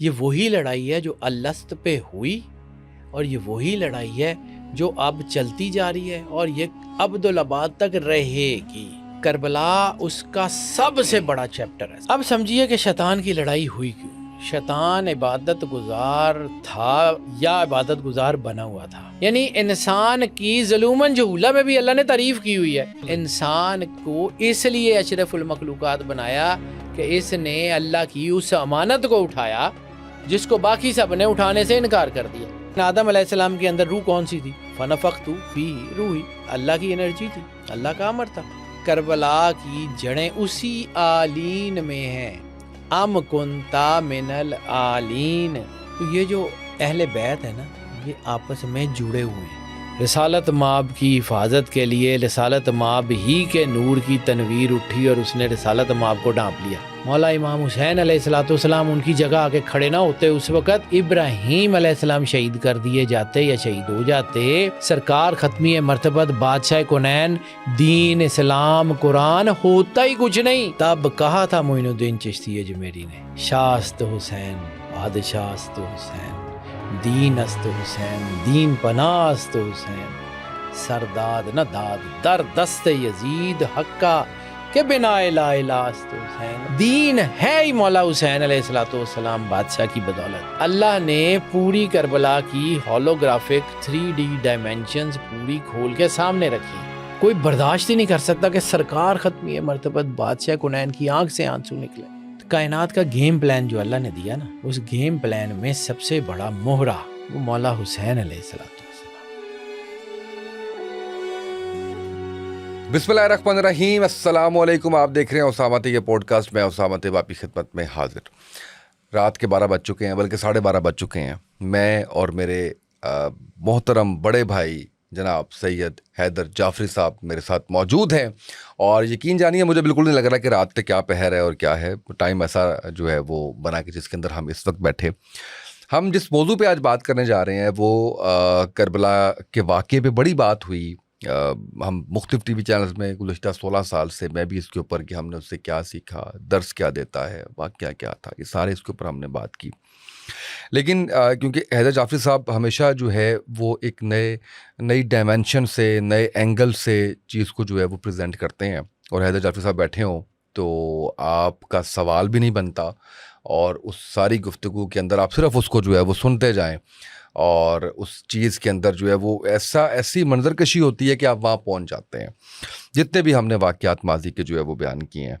یہ وہی لڑائی ہے جو الست پہ ہوئی، اور یہ وہی لڑائی ہے جو اب چلتی جا رہی ہے، اور یہ عبدالآباد تک رہے گی۔ کربلا اس کا سب سے بڑا چیپٹر ہے۔ اب سمجھیے کہ شیطان کی لڑائی ہوئی کیوں؟ شیطان عبادت گزار تھا یا عبادت گزار بنا ہوا تھا؟ یعنی انسان کی ظلوماً جہولہ میں بھی اللہ نے تعریف کی ہوئی ہے۔ انسان کو اس لیے اشرف المخلوقات بنایا کہ اس نے اللہ کی اس امانت کو اٹھایا جس کو باقی سب نے اٹھانے سے انکار کر دیا۔ آدم علیہ السلام کے اندر روح کون سی تھی؟ فنفخت فیہ روحی، اللہ کی انرجی تھی، اللہ کا امر تھا۔ کربلا کی جڑیں اسی آلین میں ہیں۔ ام کنتا من العالین۔ تو یہ جو اہل بیت ہے نا، یہ آپس میں جڑے ہوئے ہیں۔ رسالت مآب کی حفاظت کے لیے رسالت مآب ہی کے نور کی تنویر اٹھی اور اس نے رسالت مآب کو ڈھانپ لیا۔ مولا امام حسین علیہ السلام ان کی جگہ آ کے کھڑے نہ ہوتے، اس وقت ابراہیم علیہ السلام شہید کر دیے جاتے یا شہید ہو جاتے، سرکار ختمی مرتبت بادشاہ کونین دین اسلام قرآن ہوتا ہی کچھ نہیں۔ تب کہا تھا معین الدین چشتی اجمیری نے، شاست حسین بادشاہ است حسین، دین است حسین دین پناہ است حسین، سرداد نہ داد در دست یزید حقا کہ بنا الہ الہ است حسین۔ دین ہے ہی مولا حسین علیہ السلام بادشاہ کی بدولت۔ اللہ نے پوری کربلا کی ہولوگرافک 3D ڈائمینشنز پوری کھول کے سامنے رکھی۔ کوئی برداشت ہی نہیں کر سکتا کہ سرکار ختمی مرتبت بادشاہ کونین کی آنکھ سے آنسو نکلے۔ کائنات کا گیم پلان جو اللہ نے دیا نا، اس گیم پلان میں سب سے بڑا مہرہ وہ مولا حسین علیہ السلام۔ بسم اللہ الرحمن الرحیم، السلام علیکم۔ آپ دیکھ رہے ہیں اسامہ تے کے پوڈ کاسٹ میں اسامہ تے آپ کی خدمت میں حاضر۔ رات کے 12 بج چکے ہیں، بلکہ 12:30 بج چکے ہیں۔ میں اور میرے محترم بڑے بھائی جناب سید حیدر جعفری صاحب میرے ساتھ موجود ہیں، اور یقین جانیے مجھے بالکل نہیں لگ رہا کہ رات پہ کیا پہر ہے اور کیا ہے، ٹائم ایسا جو ہے وہ بنا کہ جس کے اندر ہم اس وقت بیٹھے۔ ہم جس موضوع پہ آج بات کرنے جا رہے ہیں وہ کربلا کے واقعے پہ بڑی بات ہوئی۔ ہم مختلف ٹی وی چینلز میں گزشتہ 16 سال سے میں بھی اس کے اوپر کہ ہم نے اس سے کیا سیکھا، درس کیا دیتا ہے، واقعہ کیا تھا، یہ سارے اس کے اوپر ہم نے بات کی۔ لیکن کیونکہ حیدر جعفری صاحب ہمیشہ جو ہے وہ ایک نئی ڈائمینشن سے، نئے اینگل سے چیز کو جو ہے وہ پریزنٹ کرتے ہیں، اور حیدر جعفری صاحب بیٹھے ہوں تو آپ کا سوال بھی نہیں بنتا، اور اس ساری گفتگو کے اندر آپ صرف اس کو جو ہے وہ سنتے جائیں، اور اس چیز کے اندر جو ہے وہ ایسی منظر کشی ہوتی ہے کہ آپ وہاں پہنچ جاتے ہیں۔ جتنے بھی ہم نے واقعات ماضی کے جو ہے وہ بیان کیے ہیں،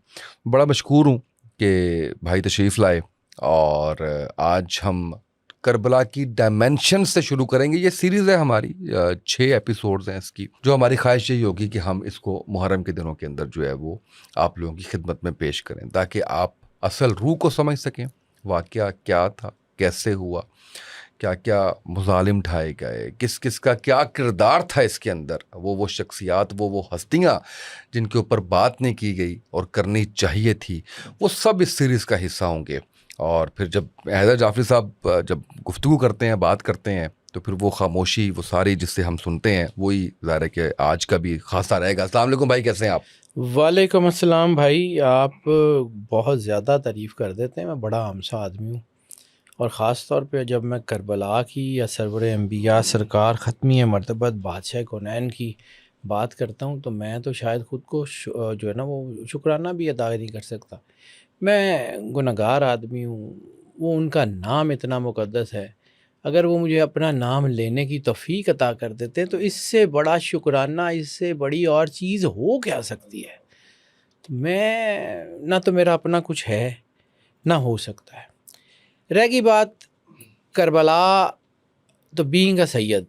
بڑا مشکور ہوں کہ بھائی تشریف لائے، اور آج ہم کربلا کی ڈائمینشن سے شروع کریں گے۔ یہ سیریز ہے ہماری، 6 ایپیسوڈز ہیں اس کی، جو ہماری خواہش یہی ہوگی کہ ہم اس کو محرم کے دنوں کے اندر جو ہے وہ آپ لوگوں کی خدمت میں پیش کریں، تاکہ آپ اصل روح کو سمجھ سکیں، واقعہ کیا تھا، کیسے ہوا، کیا کیا مظالم ڈھائے گئے، کس کس کا کیا کردار تھا اس کے اندر، وہ شخصیات، وہ ہستیاں جن کے اوپر بات نہیں کی گئی اور کرنی چاہیے تھی، وہ سب اس سیریز کا حصہ ہوں گے۔ اور پھر جب حیدر جعفری صاحب جب گفتگو کرتے ہیں، بات کرتے ہیں، تو پھر وہ خاموشی، وہ ساری جس سے ہم سنتے ہیں، وہی ظاہر ہے کہ آج کا بھی خاصا رہے گا۔ السلام علیکم بھائی، کیسے ہیں آپ؟ وعلیکم السلام بھائی، آپ بہت زیادہ تعریف کر دیتے ہیں، میں بڑا عام سا آدمی ہوں، اور خاص طور پہ جب میں کربلا کی یا سرور انبیاء سرکار ختمی مرتبت بادشاہ کونین کی بات کرتا ہوں تو میں تو شاید خود کو جو ہے نا وہ شکرانہ بھی ادا نہیں کر سکتا۔ میں گنہگار آدمی ہوں، وہ ان کا نام اتنا مقدس ہے، اگر وہ مجھے اپنا نام لینے کی توفیق عطا کر دیتے تو اس سے بڑا شکرانہ، اس سے بڑی اور چیز ہو کیا سکتی ہے؟ تو میں نہ تو میرا اپنا کچھ ہے نہ ہو سکتا ہے۔ رہ گئی بات کربلا، تو بینگ اے سید،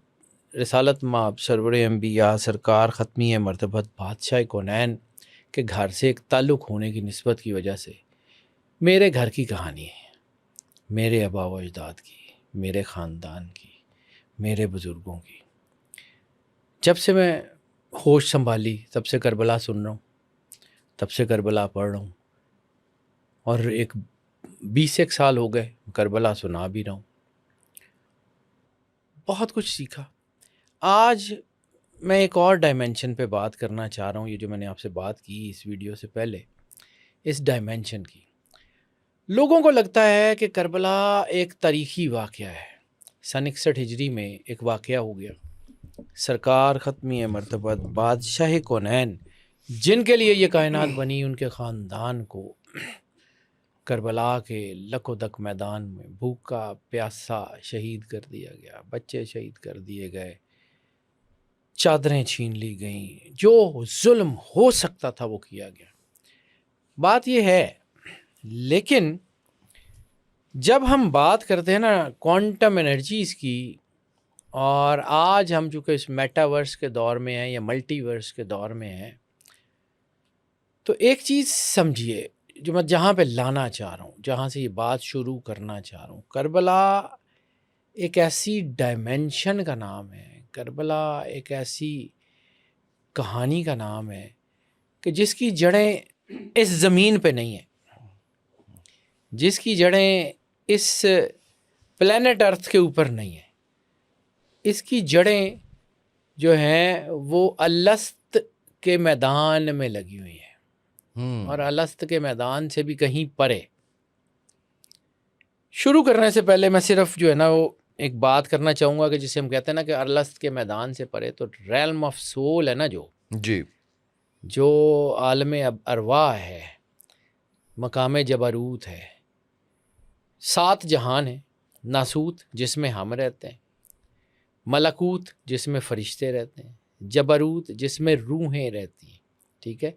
رسالت مآب سرور انبیاء سرکار ختمی مرتبت بادشاہ کونین کے گھر سے ایک تعلق ہونے کی نسبت کی وجہ سے میرے گھر کی کہانی ہے، میرے آبا و اجداد کی، میرے خاندان کی، میرے بزرگوں کی۔ جب سے میں ہوش سنبھالی تب سے کربلا سن رہا ہوں، تب سے کربلا پڑھ رہا ہوں، اور 20 سال ہو گئے کربلا سنا بھی رہا ہوں، بہت کچھ سیکھا۔ آج میں ایک اور ڈائمینشن پہ بات کرنا چاہ رہا ہوں، یہ جو میں نے آپ سے بات کی اس ویڈیو سے پہلے، اس ڈائمینشن کی۔ لوگوں کو لگتا ہے کہ کربلا ایک تاریخی واقعہ ہے. سن 61 ہجری میں ایک واقعہ ہو گیا. سرکار ختمی مرتبہ بادشاہ کونین جن کے لیے یہ کائنات بنی، ان کے خاندان کو کربلا کے لک و دک میدان میں بھوکا پیاسا شہید کر دیا گیا. بچے شہید کر دیے گئے، چادریں چھین لی گئیں، جو ظلم ہو سکتا تھا وہ کیا گیا. بات یہ ہے، لیکن جب ہم بات کرتے ہیں نا کوانٹم انرجیز کی، اور آج ہم چونکہ اس میٹاورس کے دور میں ہیں یا ملٹی ورس کے دور میں ہیں، تو ایک چیز سمجھیے جو میں جہاں پہ لانا چاہ رہا ہوں، جہاں سے یہ بات شروع کرنا چاہ رہا ہوں. کربلا ایک ایسی ڈائمنشن کا نام ہے، کربلا ایک ایسی کہانی کا نام ہے کہ جس کی جڑیں اس زمین پہ نہیں ہیں، جس کی جڑیں اس پلینٹ ارتھ کے اوپر نہیں ہیں. اس کی جڑیں جو ہیں وہ الست کے میدان میں لگی ہوئی ہیں، اور الست کے میدان سے بھی کہیں پرے. شروع کرنے سے پہلے میں صرف جو ہے نا وہ ایک بات کرنا چاہوں گا کہ جسے ہم کہتے ہیں نا کہ الست کے میدان سے پرے، تو ریلم آف سول ہے نا، جو عالم ارواح ہے، مقام جبروت ہے. 7 جہان ہیں: ناسوت جس میں ہم رہتے ہیں، ملکوت جس میں فرشتے رہتے ہیں، جبروت جس میں روحیں رہتی ہیں، ٹھیک ہے.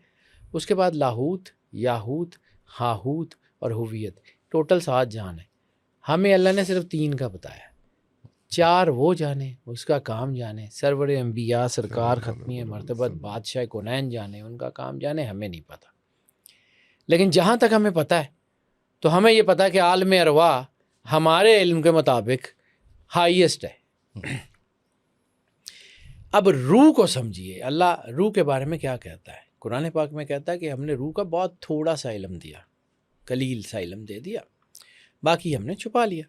اس کے بعد لاہوت، یاہوت، ہاہوت اور ہویت. ٹوٹل 7 جہان ہیں. ہمیں اللہ نے صرف 3 کا بتایا، 4 وہ جانے، اس کا کام جانے. سرور انبیاء سرکار ختمی مرتبہ بادشاہ کونین جانے، ان کا کام جانے، ہمیں نہیں پتہ. لیکن جہاں تک ہمیں پتہ ہے تو ہمیں یہ پتہ کہ عالم ارواح ہمارے علم کے مطابق ہائیسٹ ہے. اب روح کو سمجھیے. اللہ روح کے بارے میں کیا کہتا ہے؟ قرآن پاک میں کہتا ہے کہ ہم نے روح کا بہت تھوڑا سا علم دیا، قلیل سا علم دے دیا، باقی ہم نے چھپا لیا.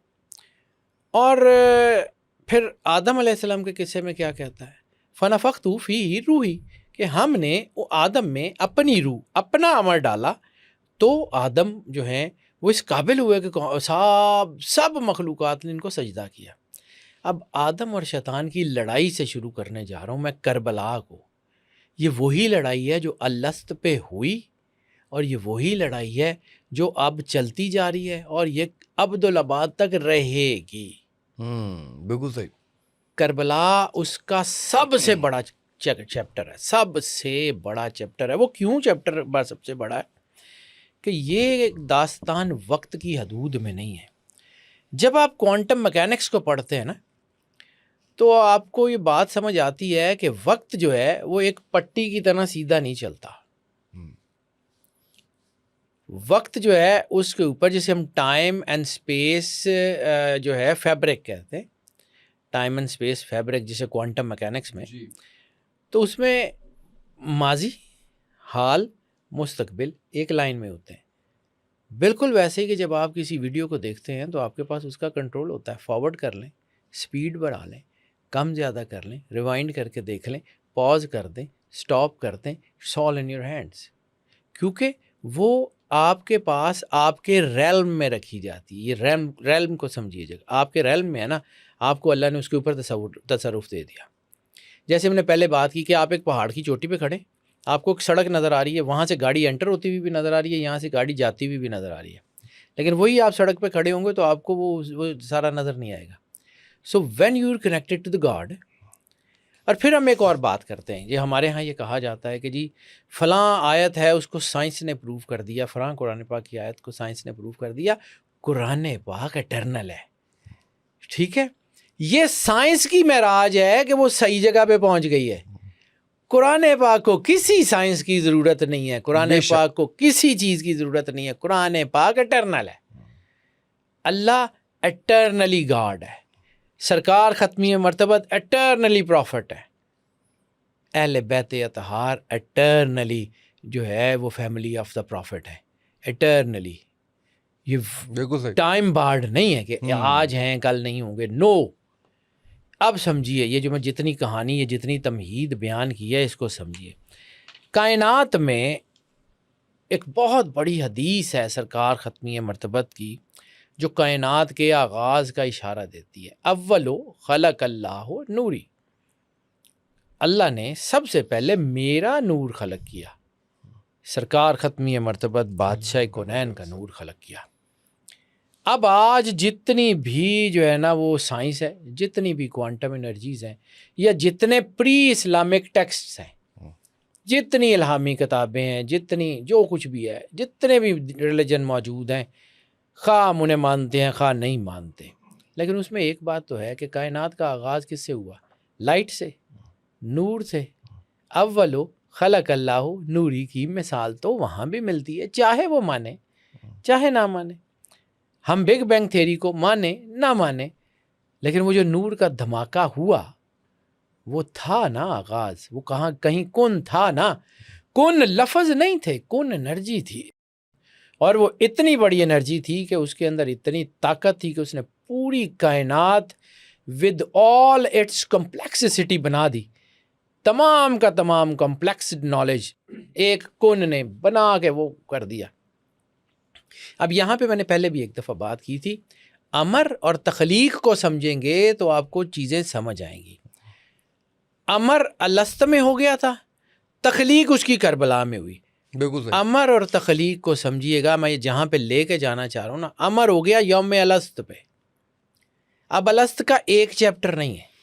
اور پھر آدم علیہ السلام کے قصے میں کیا کہتا ہے؟ فنفخت فیہ روحی، کہ ہم نے وہ آدم میں اپنی روح، اپنا عمر ڈالا، تو آدم جو ہیں وہ اس قابل ہوئے کہ سب مخلوقات نے ان کو سجدہ کیا. اب آدم اور شیطان کی لڑائی سے شروع کرنے جا رہا ہوں میں کربلا کو. یہ وہی لڑائی ہے جو الست پہ ہوئی، اور یہ وہی لڑائی ہے جو اب چلتی جا رہی ہے، اور یہ ابدالآباد تک رہے گی. بالکل صحیح. کربلا اس کا سب سے بڑا چیپٹر ہے، سب سے بڑا چیپٹر ہے. وہ کیوں چیپٹر سب سے بڑا ہے؟ کہ یہ داستان وقت کی حدود میں نہیں ہے. جب آپ کوانٹم میکینکس کو پڑھتے ہیں نا، تو آپ کو یہ بات سمجھ آتی ہے کہ وقت جو ہے وہ ایک پٹی کی طرح سیدھا نہیں چلتا. وقت جو ہے اس کے اوپر، جسے ہم ٹائم اینڈ سپیس جو ہے فیبرک کہتے ہیں، ٹائم اینڈ سپیس فیبرک جسے کوانٹم میکینکس میں، تو اس میں ماضی، حال، مستقبل ایک لائن میں ہوتے ہیں. بالکل ویسے ہی کہ جب آپ کسی ویڈیو کو دیکھتے ہیں تو آپ کے پاس اس کا کنٹرول ہوتا ہے. فارورڈ کر لیں، سپیڈ بڑھا لیں، کم زیادہ کر لیں، ریوائنڈ کر کے دیکھ لیں، پاز کر دیں، سٹاپ کر دیں. It's all in your hands. کیونکہ وہ آپ کے پاس آپ کے ریلم میں رکھی جاتی ہے. یہ ریلم کو سمجھیے، جگہ آپ کے ریلم میں ہے نا، آپ کو اللہ نے اس کے اوپر تصرف دے دیا. جیسے ہم نے پہلے بات کی کہ آپ ایک پہاڑ کی چوٹی پہ کھڑے، آپ کو ایک سڑک نظر آ رہی ہے، وہاں سے گاڑی انٹر ہوتی ہوئی بھی نظر آ رہی ہے، یہاں سے گاڑی جاتی ہوئی بھی نظر آ رہی ہے. لیکن وہی آپ سڑک پہ کھڑے ہوں گے تو آپ کو وہ سارا نظر نہیں آئے گا. So when you are connected to the God. اور پھر ہم ایک اور بات کرتے ہیں، یہ ہمارے ہاں یہ کہا جاتا ہے کہ جی فلاں آیت ہے اس کو سائنس نے پروو کر دیا، فلاں قرآن پاک کی آیت کو سائنس نے پروو کر دیا. قرآن پاک اٹرنل ہے، ٹھیک ہے. یہ سائنس کی معراج ہے کہ وہ صحیح جگہ پہ پہنچ گئی ہے. قرآن پاک کو کسی سائنس کی ضرورت نہیں ہے، قرآن پاک کو کسی چیز کی ضرورت نہیں ہے. قرآن پاک اٹرنل ہے. اللہ اٹرنلی گاڈ ہے. سرکار ختمی مرتبہ اٹرنلی پروفٹ ہے. اہل بیت اطہار اٹرنلی جو ہے وہ فیملی آف دا پروفٹ ہے. اٹرنلی. یہ ٹائم بارڈ نہیں ہے کہ آج ہیں کل نہیں ہوں گے. نو. اب سمجھیے، یہ جو میں جتنی کہانی، یہ جتنی تمہید بیان کی ہے، اس کو سمجھیے. کائنات میں ایک بہت بڑی حدیث ہے سرکار ختمی مرتبت کی جو کائنات کے آغاز کا اشارہ دیتی ہے. اولو خلق اللہ نوری، اللہ نے سب سے پہلے میرا نور خلق کیا. سرکار ختمی مرتبت بادشاہ کونین کا نور خلق کیا. اب آج جتنی بھی جو ہے نا وہ سائنس ہے، جتنی بھی کوانٹم انرجیز ہیں، یا جتنے پری اسلامک ٹیکسٹس ہیں، جتنی الہامی کتابیں ہیں، جتنی جو کچھ بھی ہے، جتنے بھی ریلیجن موجود ہیں، خواہ ہم انہیں مانتے ہیں خواہ نہیں مانتے، لیکن اس میں ایک بات تو ہے کہ کائنات کا آغاز کس سے ہوا؟ لائٹ سے، نور سے. اولو خلق اللہ نوری کی مثال تو وہاں بھی ملتی ہے، چاہے وہ مانے چاہے نہ مانے. ہم بگ بینگ تھیوری کو مانے نہ مانے، لیکن وہ جو نور کا دھماکہ ہوا وہ تھا نا آغاز. وہ کہیں کن تھا نا، کن لفظ نہیں تھے، کن انرجی تھی. اور وہ اتنی بڑی انرجی تھی کہ اس کے اندر اتنی طاقت تھی کہ اس نے پوری کائنات ود آل اٹس کمپلیکسٹی بنا دی. تمام کا تمام کمپلیکس نالج ایک کن نے بنا کے وہ کر دیا. اب یہاں پہ میں نے پہلے بھی ایک دفعہ بات کی تھی، امر اور تخلیق کو سمجھیں گے تو آپ کو چیزیں سمجھ آئیں گی. امر الست میں ہو گیا تھا، تخلیق اس کی کربلا میں ہوئی. بالکل. امر اور تخلیق کو سمجھیے گا، میں جہاں پہ لے کے جانا چاہ رہا ہوں نا، امر ہو گیا یوم الست پہ. اب الست کا ایک چیپٹر نہیں ہے،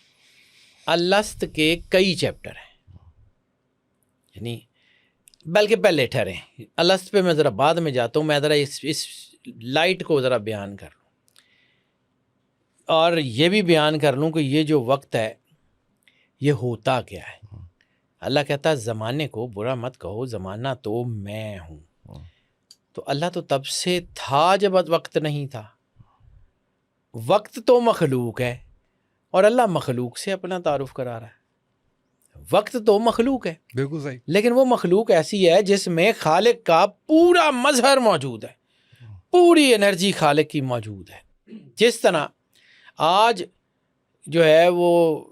الست کے کئی چیپٹر ہیں. یعنی بلکہ پہلے ٹھہریں، الست پہ میں ذرا بعد میں جاتا ہوں، میں ذرا اس لائٹ کو ذرا بیان کر لوں، اور یہ بھی بیان کر لوں کہ یہ جو وقت ہے یہ ہوتا کیا ہے. اللہ کہتا ہے زمانے کو برا مت کہو، زمانہ تو میں ہوں. تو اللہ تو تب سے تھا جب وقت نہیں تھا. وقت تو مخلوق ہے اور اللہ مخلوق سے اپنا تعارف کرا رہا ہے. وقت تو مخلوق ہے، بالکل صحیح، لیکن وہ مخلوق ایسی ہے جس میں خالق کا پورا مظہر موجود ہے، پوری انرجی خالق کی موجود ہے. جس طرح آج جو ہے وہ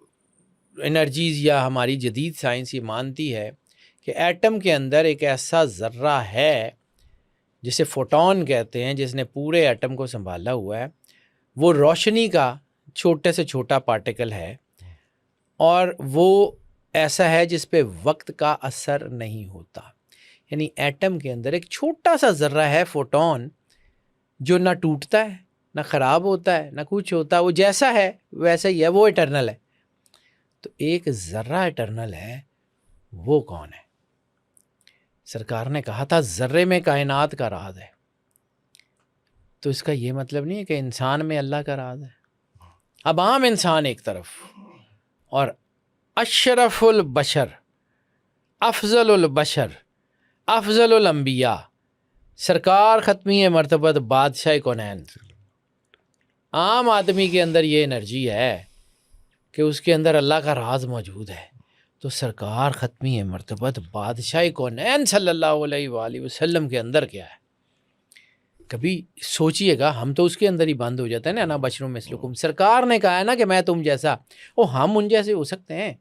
انرجیز یا ہماری جدید سائنس یہ مانتی ہے کہ ایٹم کے اندر ایک ایسا ذرہ ہے جسے فوٹون کہتے ہیں، جس نے پورے ایٹم کو سنبھالا ہوا ہے. وہ روشنی کا چھوٹے سے چھوٹا پارٹیکل ہے، اور وہ ایسا ہے جس پہ وقت کا اثر نہیں ہوتا. یعنی ایٹم کے اندر ایک چھوٹا سا ذرہ ہے فوٹون، جو نہ ٹوٹتا ہے نہ خراب ہوتا ہے نہ کچھ ہوتا ہے، وہ جیسا ہے ویسا ہی ہے، وہ اٹرنل ہے. تو ایک ذرہ اٹرنل ہے، وہ کون ہے؟ سرکار نے کہا تھا ذرے میں کائنات کا راز ہے. تو اس کا یہ مطلب نہیں ہے کہ انسان میں اللہ کا راز ہے. اب عام انسان ایک طرف، اور اشرف البشر، افضل البشر، افضل الانبیاء، سرکار ختمی مرتبت بادشاہ کونین، عام آدمی کے اندر یہ انرجی ہے کہ اس کے اندر اللہ کا راز موجود ہے. تو سرکار ختمی مرتبت بادشاہ کونین صلی اللہ علیہ وآلہ وسلم کے اندر کیا ہے؟ کبھی سوچئے گا، ہم تو اس کے اندر ہی بند ہو جاتے ہیں نا، انا بشر مثلکم. سرکار نے کہا ہے نا کہ میں تم جیسا، ہم ان جیسے ہو سکتے ہیں.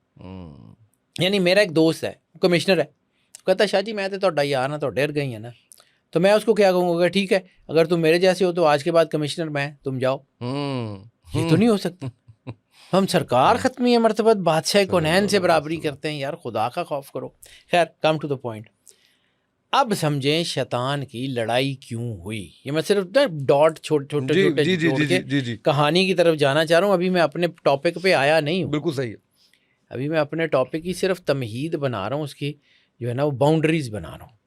یعنی میرا ایک دوست ہے، کمشنر ہے، کہتا شاہ جی میں تو تھوڑا یار نا تو ڈر گئی ہیں نا. تو میں اس کو کیا کہوں گا کہ ٹھیک ہے اگر تم میرے جیسے ہو تو آج کے بعد کمشنر میں، تم جاؤ. یہ تو نہیں ہو سکتا. ہم سرکار ختمی مرتبت بادشاہ کونین سے برابری کرتے ہیں. یار خدا کا خوف کرو. خیر، کم ٹو دا پوائنٹ. اب سمجھیں شیطان کی لڑائی کیوں ہوئی. یہ میں صرف ڈاٹ چھوٹے جوڑ کے کہانی کی طرف جانا چاہ رہا ہوں. ابھی میں اپنے ٹاپک پہ آیا نہیں ہوں. بالکل صحیح ہے. ابھی میں اپنے ٹاپک کی صرف تمہید بنا رہا ہوں، اس کی جو ہے نا وہ باؤنڈریز بنا رہا ہوں.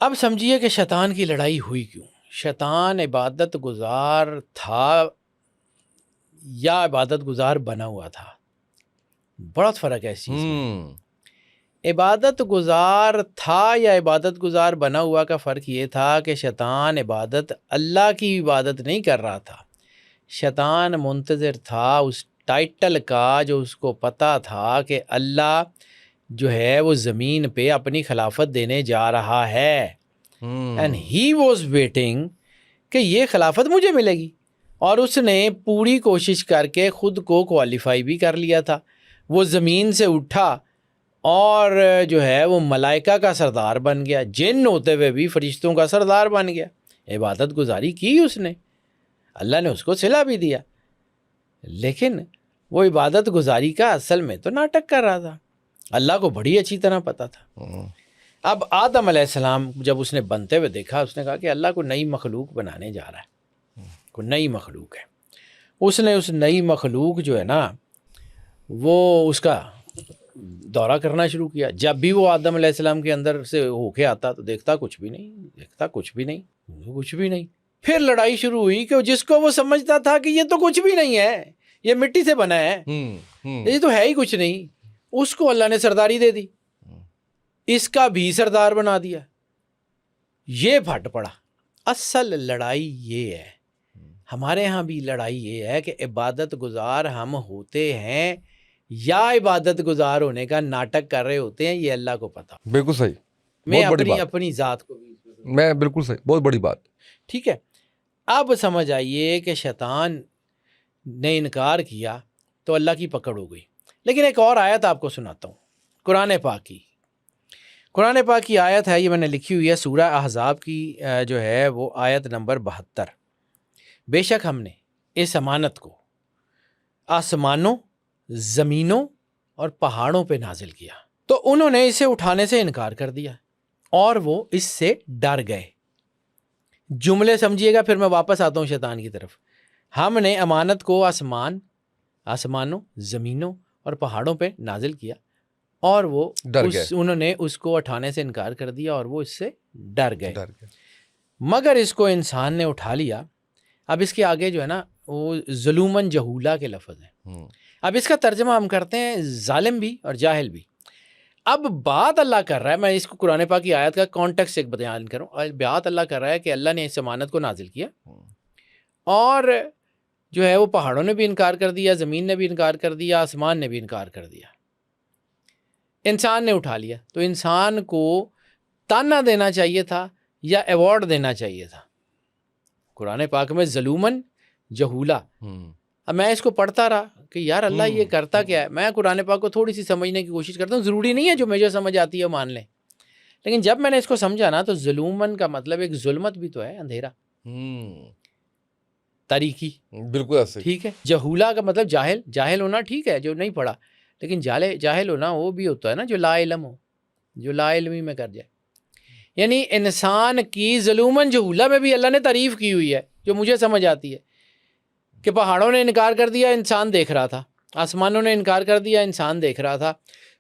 اب سمجھیے کہ شیطان کی لڑائی ہوئی کیوں. شیطان عبادت گزار تھا یا عبادت گزار بنا ہوا تھا؟ بہت فرق ہے اس چیز میں. عبادت گزار تھا یا عبادت گزار بنا ہوا کا فرق یہ تھا کہ شیطان اللہ کی عبادت نہیں کر رہا تھا. شیطان منتظر تھا اس ٹائٹل کا جو اس کو پتا تھا کہ اللہ جو ہے وہ زمین پہ اپنی خلافت دینے جا رہا ہے. اینڈ ہی واز ویٹنگ کہ یہ خلافت مجھے ملے گی. اور اس نے پوری کوشش کر کے خود کو کوالیفائی بھی کر لیا تھا. وہ زمین سے اٹھا اور جو ہے وہ ملائکہ کا سردار بن گیا، جن ہوتے ہوئے بھی فرشتوں کا سردار بن گیا. عبادت گزاری کی اس نے، اللہ نے اس کو صلہ بھی دیا، لیکن وہ عبادت گزاری کا اصل میں تو ناٹک کر رہا تھا. اللہ کو بڑی اچھی طرح پتہ تھا. اب آدم علیہ السلام جب اس نے بنتے ہوئے دیکھا، اس نے کہا کہ اللہ کو نئی مخلوق بنانے جا رہا ہے، کوئی نئی مخلوق ہے. اس نے اس نئی مخلوق جو ہے نا وہ اس کا دورہ کرنا شروع کیا. جب بھی وہ آدم علیہ السلام کے اندر سے ہو کے آتا تو دیکھتا کچھ بھی نہیں، دیکھتا کچھ بھی نہیں، کچھ بھی نہیں. پھر لڑائی شروع ہوئی کہ جس کو وہ سمجھتا تھا کہ یہ تو کچھ بھی نہیں ہے، یہ مٹی سے بنا ہے، یہ تو ہے ہی کچھ نہیں، اس کو اللہ نے سرداری دے دی، اس کا بھی سردار بنا دیا. یہ پھٹ پڑا. اصل لڑائی یہ ہے، ہمارے ہاں بھی لڑائی یہ ہے کہ عبادت گزار ہم ہوتے ہیں یا عبادت گزار ہونے کا ناٹک کر رہے ہوتے ہیں، یہ اللہ کو پتہ. بالکل صحیح. میں اپنی ذات کو بھی میں بالکل صحیح، بہت بڑی بات. ٹھیک ہے. اب سمجھ آئیے کہ شیطان نے انکار کیا تو اللہ کی پکڑ ہو گئی. لیکن ایک اور آیت آپ کو سناتا ہوں، قرآن پاک کی آیت ہے، یہ میں نے لکھی ہوئی ہے، سورہ احزاب کی جو ہے وہ آیت نمبر 72. بے شک ہم نے اس امانت کو آسمانوں، زمینوں اور پہاڑوں پہ نازل کیا تو انہوں نے اسے اٹھانے سے انکار کر دیا اور وہ اس سے ڈر گئے. جملے سمجھیے گا، پھر میں واپس آتا ہوں شیطان کی طرف. ہم نے امانت کو آسمانوں، زمینوں اور پہاڑوں پہ نازل کیا اور وہ انہوں نے اس کو اٹھانے سے انکار کر دیا اور وہ اس سے ڈر گئے. مگر اس کو انسان نے اٹھا لیا. اب اس کے آگے جو ہے نا وہ ظلوماً جہولا کے لفظ ہیں. اب اس کا ترجمہ ہم کرتے ہیں ظالم بھی اور جاہل بھی. اب بات اللہ کر رہا ہے، میں اس کو قرآن پاک کی آیت کا کانٹیکسٹ ایک بیان کروں. بات اللہ کر رہا ہے کہ اللہ نے اس امانت کو نازل کیا اور جو ہے وہ پہاڑوں نے بھی انکار کر دیا، زمین نے بھی انکار کر دیا، آسمان نے بھی انکار کر دیا. انسان نے اٹھا لیا تو انسان کو تانا دینا چاہیے تھا یا ایوارڈ دینا چاہیے تھا. قرآن پاک میں ظلوماً جہولا. اب میں اس کو پڑھتا رہا کہ یار اللہ یہ کرتا کیا ہے. میں قرآن پاک کو تھوڑی سی سمجھنے کی کوشش کرتا ہوں، ضروری نہیں ہے جو مجھے سمجھ آتی ہے مان لیں، لیکن جب میں نے اس کو سمجھا نا تو ظلوماً کا مطلب ایک ظلمت بھی تو ہے، اندھیرا، تاریکی. بالکل ایسے. ٹھیک ہے. جہولا کا مطلب جاہل ہونا، ٹھیک ہے، جو نہیں پڑھا، لیکن جاہل ہونا وہ بھی ہوتا ہے نا جو لا علم ہو، جو لا علمی میں کر جائے. یعنی انسان کی ظلوماً جہولا میں بھی اللہ نے تعریف کی ہوئی ہے جو مجھے سمجھ آتی ہے کہ پہاڑوں نے انکار کر دیا، انسان دیکھ رہا تھا، آسمانوں نے انکار کر دیا، انسان دیکھ رہا تھا،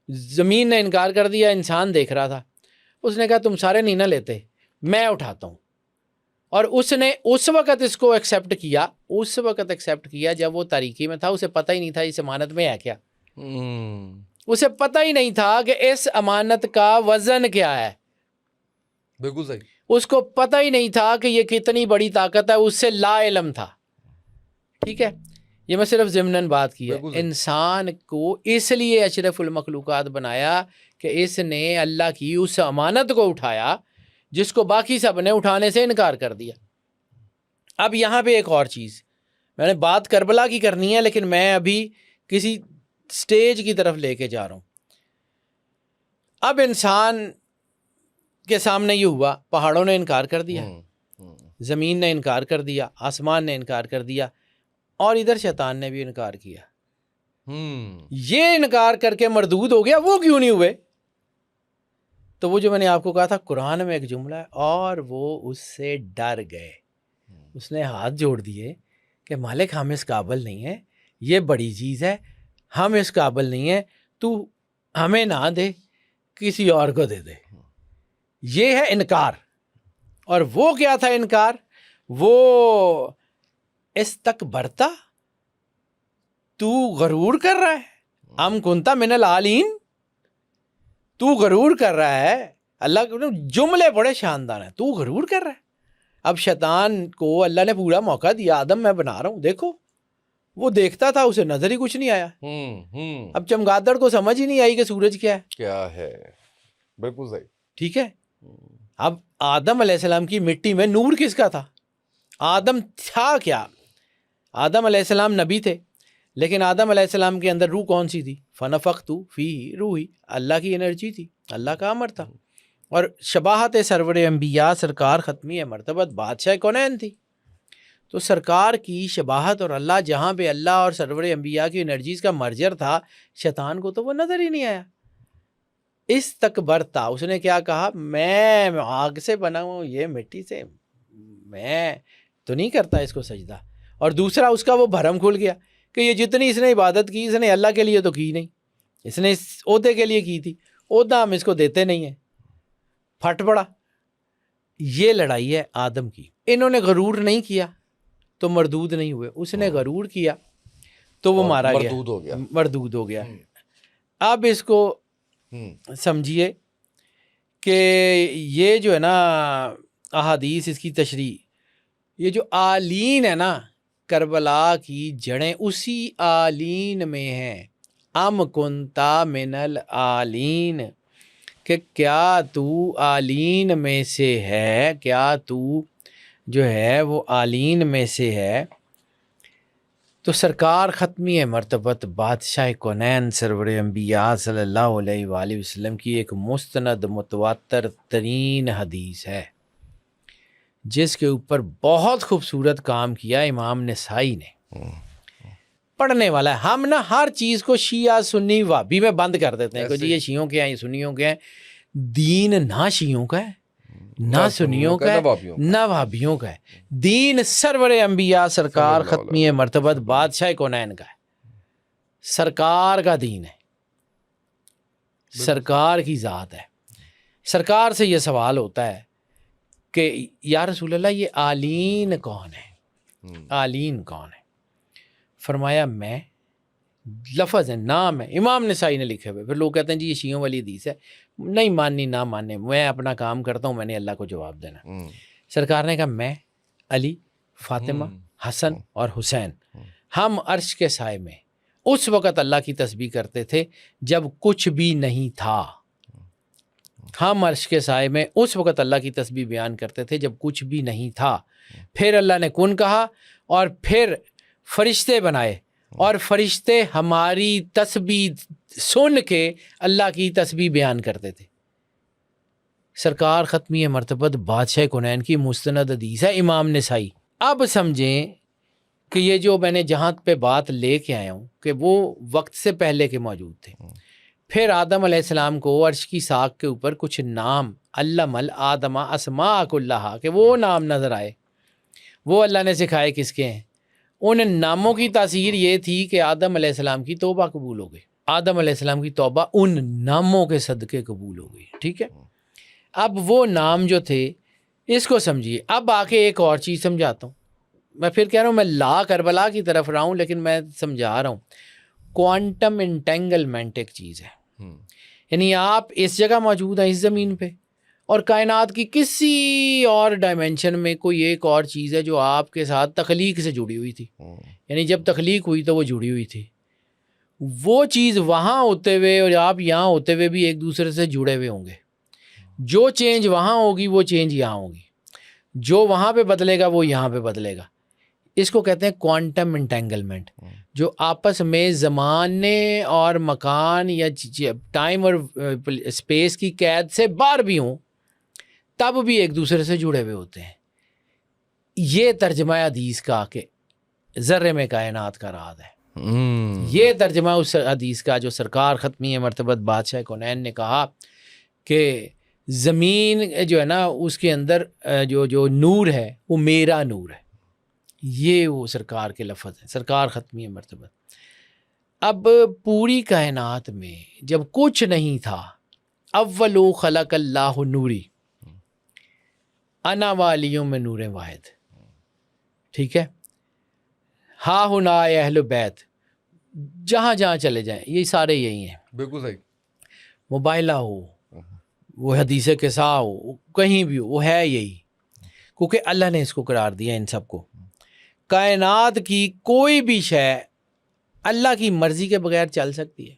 زمین نے انکار کر دیا، انسان دیکھ رہا تھا. اس نے کہا تم سارے نہیں نہ لیتے، میں اٹھاتا ہوں. اور اس نے اس وقت اس کو ایکسیپٹ کیا جب وہ تاریکی میں تھا. اسے پتہ ہی نہیں تھا اس امانت میں ہے کیا، اسے پتہ ہی نہیں تھا کہ اس امانت کا وزن کیا ہے. بالکل صحیح. اس کو پتہ ہی نہیں تھا کہ یہ کتنی بڑی طاقت ہے، اس سے لا علم تھا. ٹھیک ہے. یہ میں صرف ضمناً بات کی ہے. انسان کو اس لیے اشرف المخلوقات بنایا کہ اس نے اللہ کی اس امانت کو اٹھایا جس کو باقی سب نے اٹھانے سے انکار کر دیا. اب یہاں پہ ایک اور چیز، میں نے بات کربلا کی کرنی ہے لیکن میں ابھی کسی سٹیج کی طرف لے کے جا رہا ہوں. اب انسان کے سامنے یہ ہوا، پہاڑوں نے انکار کر دیا، زمین نے انکار کر دیا، آسمان نے انکار کر دیا، اور ادھر شیطان نے بھی انکار کیا. یہ انکار کر کے مردود ہو گیا، وہ کیوں نہیں ہوئے؟ تو وہ جو میں نے آپ کو کہا تھا قرآن میں ایک جملہ ہے، اور وہ اس سے ڈر گئے. اس نے ہاتھ جوڑ دیے کہ مالک ہم اس قابل نہیں ہیں، یہ بڑی چیز ہے، ہم اس قابل نہیں ہیں، تو ہمیں نہ دے، کسی اور کو دے دے. یہ ہے انکار. اور وہ کیا تھا انکار؟ وہ استکبرتا، تو غرور کر رہا ہے، ام کنتا من العالین، تو غرور کر رہا ہے. اللہ کے جملے بڑے شاندار ہیں، تو غرور کر رہا ہے. اب شیطان کو اللہ نے پورا موقع دیا، آدم میں بنا رہا ہوں، دیکھو. وہ دیکھتا تھا، اسے نظر ہی کچھ نہیں آیا. اب چمگادڑ کو سمجھ ہی نہیں آئی کہ سورج کیا ہے. بالکل صحیح. ٹھیک ہے. اب آدم علیہ السلام کی مٹی میں نور کس کا تھا؟ آدم تھا کیا؟ آدم علیہ السلام نبی تھے، لیکن آدم علیہ السلام کے اندر روح کون سی تھی؟ فنفخت فیہ روحی، اللہ کی انرجی تھی، اللہ کا امر تھا. اور شباہت سرور انبیاء سرکار ختمی مرتبت بادشاہ کونین تھی. تو سرکار کی شباہت اور اللہ جہاں پہ اللہ اور سرور انبیاء کی انرجیز کا مرجر تھا، شیطان کو تو وہ نظر ہی نہیں آیا. استکبرتا، اس نے کیا کہا؟ میں آگ سے بنا ہوں، یہ مٹی سے، میں تو نہیں کرتا اس کو سجدہ. اور دوسرا اس کا وہ بھرم کھل گیا کہ یہ جتنی اس نے عبادت کی، اس نے اللہ کے لیے تو کی نہیں، اس نے اس عہدے کے لیے کی تھی، عہدہ ہم اس کو دیتے نہیں ہیں. پھٹ پڑا. یہ لڑائی ہے آدم کی. انہوں نے غرور نہیں کیا تو مردود نہیں ہوئے، اس نے غرور کیا تو وہ مارا گیا، مردود ہو گیا. اب اس کو سمجھیے کہ یہ جو ہے نا احادیث، اس کی تشریح، یہ جو آلین ہے نا کربلا کی جڑیں اسی آلین میں ہیں. ام کنتا من الآلین، کہ کیا تو آلین میں سے ہے، کیا تو جو ہے وہ آلین میں سے ہے. تو سرکار ختمی مرتبت بادشاہ کونین سرور انبیاء صلی اللہ علیہ وآلہ وسلم کی ایک مستند متواتر ترین حدیث ہے، جس کے اوپر بہت خوبصورت کام کیا امام نسائی نے. پڑھنے والا ہے. ہم نا ہر چیز کو شیعہ سنی وہابی میں بند کر دیتے ہیں کہ جی یہ شیعوں کے ہیں، یہ سنیوں کے ہیں. دین نہ شیعوں کا ہے، نہ سنیوں کا ہے، نہ وہابیوں کا ہے. دین سرور انبیاء سرکار ختمی مرتبت بادشاہ کونین کا ہے. سرکار کا دین ہے، سرکار کی ذات ہے. سرکار سے یہ سوال ہوتا ہے کہ یا رسول اللہ یہ آلین کون ہے؟ آلین کون ہے؟ فرمایا میں، لفظ ہے، نام ہے، امام نسائی نے لکھے ہوئے. پھر لوگ کہتے ہیں جی یہ شیعوں والی حدیث ہے. نہیں ماننی نہ ماننے، میں اپنا کام کرتا ہوں، میں نے اللہ کو جواب دینا. سرکار نے کہا میں، علی، فاطمہ، حسن اور حسین، ہم عرش کے سائے میں اس وقت اللہ کی تسبیح کرتے تھے جب کچھ بھی نہیں تھا. ہم عرش کے سائے میں اس وقت اللہ کی تسبیح بیان کرتے تھے جب کچھ بھی نہیں تھا. پھر اللہ نے کن کہا اور پھر فرشتے بنائے، اور فرشتے ہماری تسبیح سن کے اللہ کی تسبیح بیان کرتے تھے. سرکار ختمی مرتبت بادشاہ کونین کی مستند حدیث ہے امام نسائی. اب سمجھیں کہ یہ جو میں نے جہاں پہ بات لے کے آیا ہوں کہ وہ وقت سے پہلے کے موجود تھے. پھر آدم علیہ السلام کو عرش کی ساق کے اوپر کچھ نام، علم الآدم اسماء کلہا، کہ وہ نام نظر آئے. وہ اللہ نے سکھائے کس کے ہیں؟ ان ناموں کی تاثیر یہ تھی کہ آدم علیہ السلام کی توبہ قبول ہو گئی. آدم علیہ السلام کی توبہ ان ناموں کے صدقے قبول ہو گئی. ٹھیک ہے. اب وہ نام جو تھے، اس کو سمجھیے. اب آ کے ایک اور چیز سمجھاتا ہوں. میں پھر کہہ رہا ہوں میں لا کربلا کی طرف رہا ہوں، لیکن میں سمجھا رہا ہوں. کوانٹم انٹینگلمنٹ ایک چیز ہے. یعنی آپ اس جگہ موجود ہیں اس زمین پہ، اور کائنات کی کسی اور ڈائمینشن میں کوئی ایک اور چیز ہے جو آپ کے ساتھ تخلیق سے جڑی ہوئی تھی. یعنی جب تخلیق ہوئی تو وہ جڑی ہوئی تھی. وہ چیز وہاں ہوتے ہوئے اور آپ یہاں ہوتے ہوئے بھی ایک دوسرے سے جڑے ہوئے ہوں گے. جو چینج وہاں ہوگی وہ چینج یہاں ہوگی، جو وہاں پہ بدلے گا وہ یہاں پہ بدلے گا. اس کو کہتے ہیں کوانٹم انٹینگلمنٹ. جو آپس میں زمانے اور مکان یا ٹائم اور اسپیس کی قید سے باہر بھی ہوں تب بھی ایک دوسرے سے جڑے ہوئے ہوتے ہیں. یہ ترجمہ حدیث کا کہ ذرے میں کائنات کا راز ہے. یہ ترجمہ اس حدیث کا جو سرکار ختمی مرتبت بادشاہ کونین نے کہا کہ زمین جو ہے نا اس کے اندر جو نور ہے وہ میرا نور ہے. یہ وہ سرکار کے لفظ ہیں، سرکار ختمی مرتبت. اب پوری کائنات میں جب کچھ نہیں تھا، اولو خلق اللہ نوری انا والیوں میں نور واحد. ٹھیک ہے. ہا ہنا اہل بیت، جہاں جہاں چلے جائیں یہ سارے یہی ہیں. بالکل صحیح. موبائلہ ہو، وہ حدیث قصہ ہو، کہیں بھی ہو، وہ ہے یہی، کیونکہ اللہ نے اس کو قرار دیا ان سب کو. کائنات کی کوئی بھی شے اللہ کی مرضی کے بغیر چل سکتی ہے.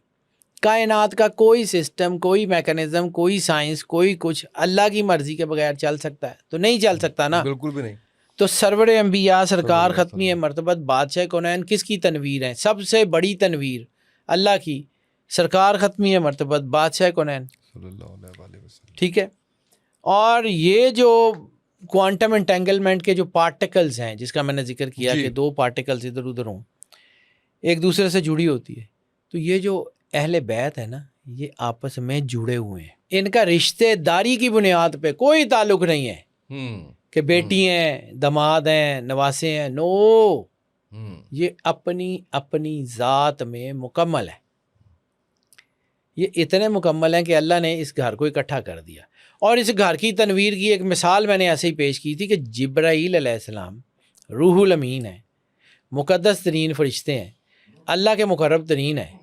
کائنات کا کوئی سسٹم، کوئی میکانزم، کوئی سائنس، کوئی کچھ اللہ کی مرضی کے بغیر چل سکتا ہے؟ تو نہیں چل سکتا نا. بالکل بھی نہیں. تو سرور انبیاء سرکار ختمی مرتبت بادشاہ کونین کس کی تنویر ہیں؟ سب سے بڑی تنویر اللہ کی، سرکار ختمی مرتبت بادشاہ کونین صلی اللہ علیہ وسلم. ٹھیک ہے. اور یہ جو کوانٹم انٹینگلمنٹ کے جو پارٹیکلز ہیں جس کا میں نے ذکر کیا کہ دو پارٹیکلز ادھر ادھر ہوں ایک دوسرے سے جڑی ہوتی ہے، تو یہ جو اہل بیت ہے نا یہ آپس میں جڑے ہوئے ہیں. ان کا رشتے داری کی بنیاد پہ کوئی تعلق نہیں ہے کہ بیٹی ہیں، داماد ہیں، نواسے ہیں. نو، یہ اپنی اپنی ذات میں مکمل ہے. یہ اتنے مکمل ہیں کہ اللہ نے اس گھر کو اکٹھا کر دیا. اور اس گھر کی تنویر کی ایک مثال میں نے ایسے ہی پیش کی تھی کہ جبرائیل علیہ السلام روح الامین ہیں، مقدس ترین فرشتے ہیں، اللہ کے مقرب ترین ہیں.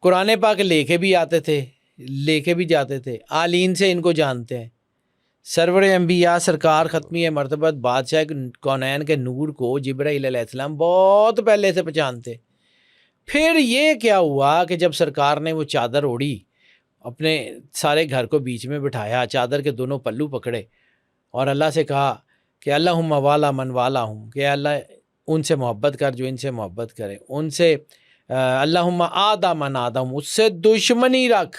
قرآن پاک لے کے بھی آتے تھے، لے کے بھی جاتے تھے، آلین سے ان کو جانتے ہیں. سرور انبیاء سرکار ختمی مرتبت بادشاہ کونین کے نور کو جبرائیل علیہ السلام بہت پہلے سے پہچانتے. پھر یہ کیا ہوا کہ جب سرکار نے وہ چادر اوڑھی، اپنے سارے گھر کو بیچ میں بٹھایا، چادر کے دونوں پلو پکڑے اور اللہ سے کہا کہ اللہم والا من والا ہوں، کہ اللہ ان سے محبت کر جو ان سے محبت کرے، ان سے اللہم آدھا من آدھا ہوں، اس سے دشمنی رکھ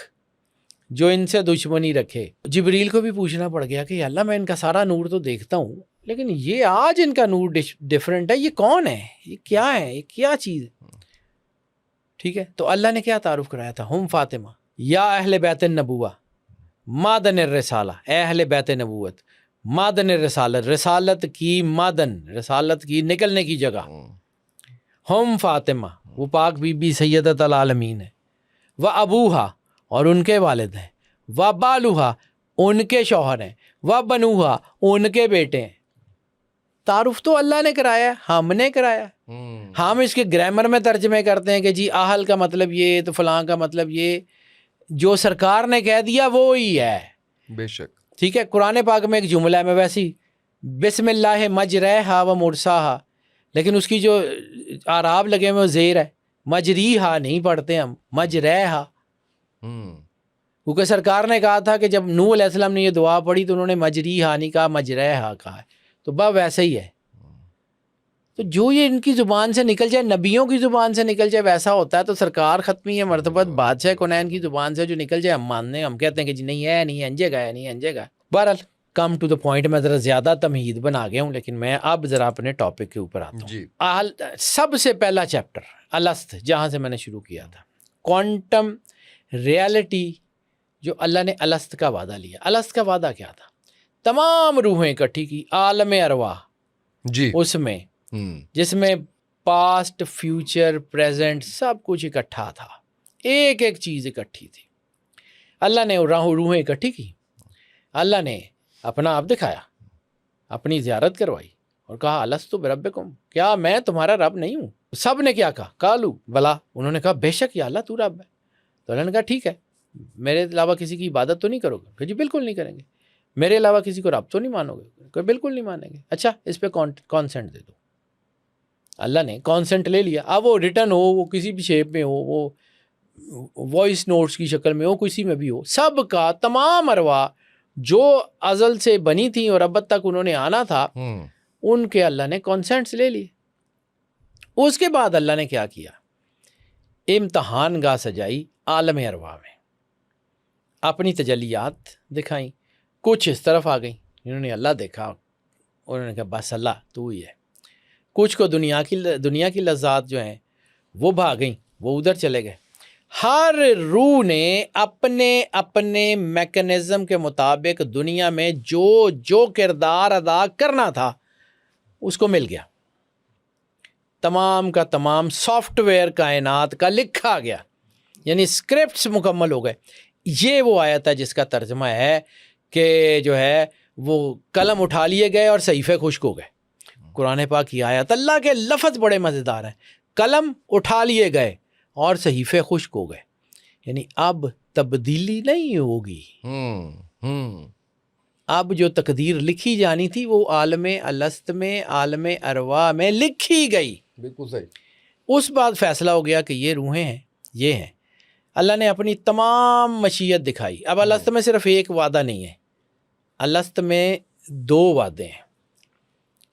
جو ان سے دشمنی رکھے. جبریل کو بھی پوچھنا پڑ گیا کہ اللہ میں ان کا سارا نور تو دیکھتا ہوں لیکن یہ آج ان کا نور ڈیفرنٹ ہے، یہ کون ہے، یہ کیا ہے، یہ کیا چیز ہے. ٹھیک ہے. تو اللہ نے کیا تعارف کرایا تھا؟ ہم فاطمہ یا اہل بیت النبوہ مادن الرسالہ، اے اہل بیت نبوت مادن الرسالت، رسالت کی مادن، رسالت کی نکلنے کی جگہ. ہم فاطمہ وہ پاک بی بی سیدۃ العالمین ہے، و ابوہا اور ان کے والد ہیں، و بالوہا ان کے شوہر ہیں، و بنوہا ان کے بیٹے ہیں. تعارف تو اللہ نے کرایا، ہم نے کرایا. ہم اس کے گرامر میں ترجمے کرتے ہیں کہ جی اہل کا مطلب یہ تو فلاں کا مطلب یہ، جو سرکار نے کہہ دیا وہی ہے. بے شک. ٹھیک ہے. قرآن پاک میں ایک جملہ ہے، میں ویسی بسم اللہ مجرہا و مرساہا، لیکن اس کی جو اعراب لگے ہوئے وہ زیر ہے، مجریہا نہیں پڑھتے ہم، مجرہا. کیونکہ سرکار نے کہا تھا کہ جب نوح علیہ السلام نے یہ دعا پڑھی تو انہوں نے مجریہا نہیں کہا، مجرہا کہا ہے. تو ویسے ہی ہے. تو جو یہ ان کی زبان سے نکل جائے، نبیوں کی زبان سے نکل جائے ویسا ہوتا ہے. تو سرکار ختمی مرتبت بادشاہ کونین کی زبان سے جو نکل جائے ہم ماننے، ہم کہتے ہیں کہ جی نہیں ہے، نہیں انجے گا، نہیں انجے گا. بہرحال کم ٹو دا پوائنٹ، میں ذرا زیادہ تمہید بنا گیا ہوں لیکن میں اب ذرا اپنے ٹاپک کے اوپر آتا ہوں. سب سے پہلا چیپٹر الست، جہاں سے میں نے شروع کیا تھا، کوانٹم ریالٹی. جو اللہ نے الست کا وعدہ لیا. الست کا وعدہ کیا تھا؟ تمام روحیں اکٹھی کی، عالم ارواح جی اس میں، جس میں پاسٹ فیوچر پریزنٹ سب کچھ اکٹھا تھا، ایک ایک چیز اکٹھی تھی. اللہ نے روحیں اکٹھی کی، اللہ نے اپنا آپ دکھایا، اپنی زیارت کروائی اور کہا الستو بربکم، کیا میں تمہارا رب نہیں ہوں؟ سب نے کیا کہا؟ قالو بلا، انہوں نے کہا بے شک یا اللہ تو رب ہے. تو اللہ نے کہا ٹھیک ہے، میرے علاوہ کسی کی عبادت تو نہیں کرو گے؟ کہ جی بالکل نہیں کریں گے. میرے علاوہ کسی کو رب تو نہیں مانو گے؟ کہ بالکل نہیں مانیں گے. اچھا اس پہ کانسنٹ دے دو. اللہ نے کانسنٹ لے لیا. اب وہ ریٹن ہو، وہ کسی بھی شیپ میں ہو، وہ وائس نوٹس کی شکل میں ہو، کسی میں بھی ہو، سب کا تمام ارواح جو ازل سے بنی تھیں اور اب تک انہوں نے آنا تھا، ان کے اللہ نے کانسنٹس لے لیے. اس کے بعد اللہ نے کیا کیا؟ امتحان گاہ سجائی عالم ارواح میں، اپنی تجلیات دکھائیں. کچھ اس طرف آ گئیں، انہوں نے اللہ دیکھا، انہوں نے کہا بس اللہ تو ہی ہے. کچھ کو دنیا کی لذات جو ہیں وہ بھاگ گئیں، وہ ادھر چلے گئے. ہر روح نے اپنے اپنے میکنزم کے مطابق دنیا میں جو کردار ادا کرنا تھا اس کو مل گیا. تمام کا تمام سافٹ ویئر کائنات کا لکھا گیا، یعنی اسکرپٹس مکمل ہو گئے. یہ وہ آیت ہے جس کا ترجمہ ہے کہ جو ہے وہ قلم اٹھا لیے گئے اور صحیفے خشک ہو گئے. قرآن پاک کی آیت، اللہ کے لفظ بڑے مزیدار ہیں. قلم اٹھا لیے گئے اور صحیفے خشک ہو گئے، یعنی اب تبدیلی نہیں ہوگی. اب جو تقدیر لکھی جانی تھی وہ عالم الست میں، عالم ارواح میں لکھی گئی. بالکل صحیح. اس بعد فیصلہ ہو گیا کہ یہ روحیں ہیں، یہ ہیں. اللہ نے اپنی تمام مشیت دکھائی. اب الست میں صرف ایک وعدہ نہیں ہے، الست میں دو وعدے ہیں.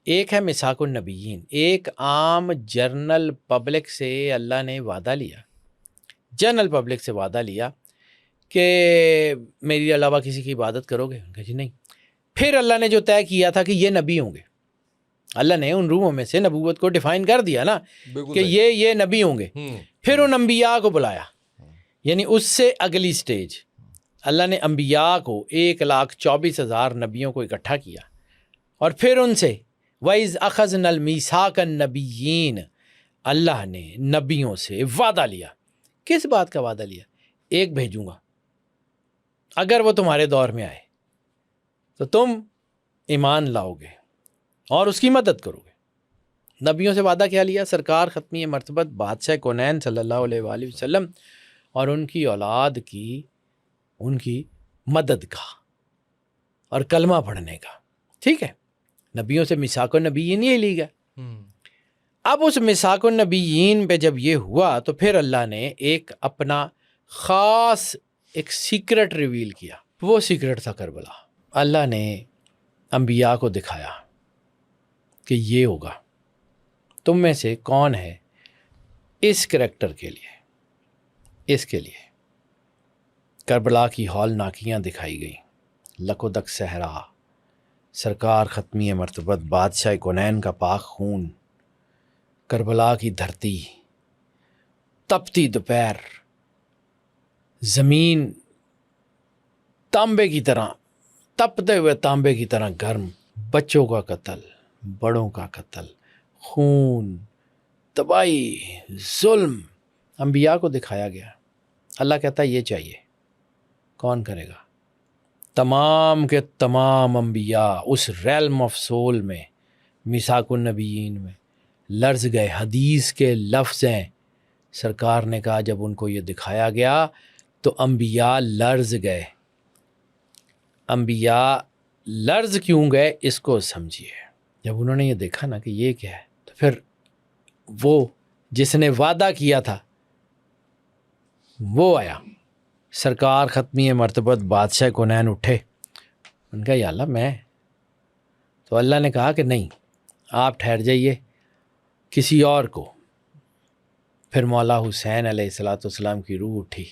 ایک ہے میثاق النبیین، ایک عام جنرل پبلک سے اللہ نے وعدہ لیا، جنرل پبلک سے وعدہ لیا کہ میری علاوہ کسی کی عبادت کرو گے؟ کہ جی نہیں۔ پھر اللہ نے جو طے کیا تھا کہ یہ نبی ہوں گے، اللہ نے ان روحوں میں سے نبوت کو ڈیفائن کر دیا نا کہ یہ نبی ہوں گے، پھر ان انبیاء کو بلایا، یعنی اس سے اگلی سٹیج اللہ نے انبیاء کو 1,24,000 نبیوں کو اکٹھا کیا، اور پھر ان سے وَإِذْ أَخَذْنَا الْمِيثَاقَ النَّبِيِّينَ، اللہ نے نبیوں سے وعدہ لیا۔ کس بات کا وعدہ لیا؟ ایک بھیجوں گا، اگر وہ تمہارے دور میں آئے تو تم ایمان لاؤ گے اور اس کی مدد کرو گے۔ نبیوں سے وعدہ کیا لیا؟ سرکار ختمی مرتبت بادشاہ کونین صلی اللہ علیہ وآلہ وسلم اور ان کی اولاد کی، ان کی مدد کا اور کلمہ پڑھنے کا، ٹھیک ہے؟ نبیوں سے میثاق النبیین یہ لی گیا۔ اب اس میثاق النبیین پہ جب یہ ہوا تو پھر اللہ نے ایک اپنا خاص ایک سیکرٹ ریویل کیا، وہ سیکرٹ تھا کربلا۔ اللہ نے انبیاء کو دکھایا کہ یہ ہوگا، تم میں سے کون ہے اس کریکٹر کے لیے، اس کے لیے۔ کربلا کی ہولناکیاں دکھائی گئیں، لکودک صحرا، سرکار ختمی مرتبت بادشاہ کونین کا پاک خون، کربلا کی دھرتی، تپتی دوپہر، زمین تانبے کی طرح، تپتے ہوئے تانبے کی طرح گرم، بچوں کا قتل، بڑوں کا قتل، خون، تباہی، ظلم، انبیاء کو دکھایا گیا۔ اللہ کہتا ہے یہ چاہیے، کون کرے گا؟ تمام کے تمام انبیاء اس ریلم آف سول میں، میثاق النبیین میں لرز گئے۔ حدیث کے لفظ ہیں، سرکار نے کہا جب ان کو یہ دکھایا گیا تو انبیاء لرز گئے۔ انبیاء لرز کیوں گئے اس کو سمجھیے۔ جب انہوں نے یہ دیکھا نا کہ یہ کیا ہے، تو پھر وہ جس نے وعدہ کیا تھا وہ آیا۔ سرکار ختمی مرتبت بادشاہ کونین اٹھے، ان کا یا اللہ میں، تو اللہ نے کہا کہ نہیں، آپ ٹھہر جائیے، کسی اور کو۔ پھر مولا حسین علیہ السلام کی روح اٹھی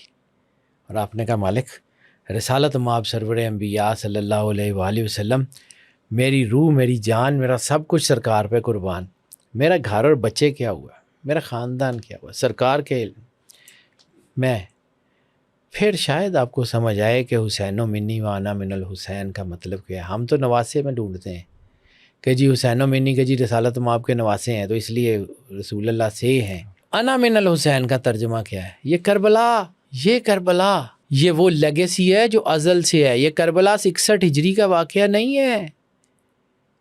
اور آپ نے کہا مالک، رسالت مآب سرور انبیاء صلی اللہ علیہ وآلہ وسلم، میری روح، میری جان، میرا سب کچھ سرکار پہ قربان، میرا گھر اور بچے کیا ہوا، میرا خاندان کیا ہوا، سرکار کے علم میں۔ پھر شاید آپ کو سمجھ آئے کہ حسین و منی و انا من الحسین کا مطلب کیا ہے۔ ہم تو نواسے میں ڈھونڈتے ہیں کہ جی حسین و منی کے جی رسالت مآب کے نواسے ہیں تو اس لیے رسول اللہ سے ہیں۔ انا من الحسین کا ترجمہ کیا ہے؟ یہ کربلا، یہ کربلا، یہ وہ لیگیسی ہے جو ازل سے ہے۔ یہ کربلا 61 ہجری کا واقعہ نہیں ہے،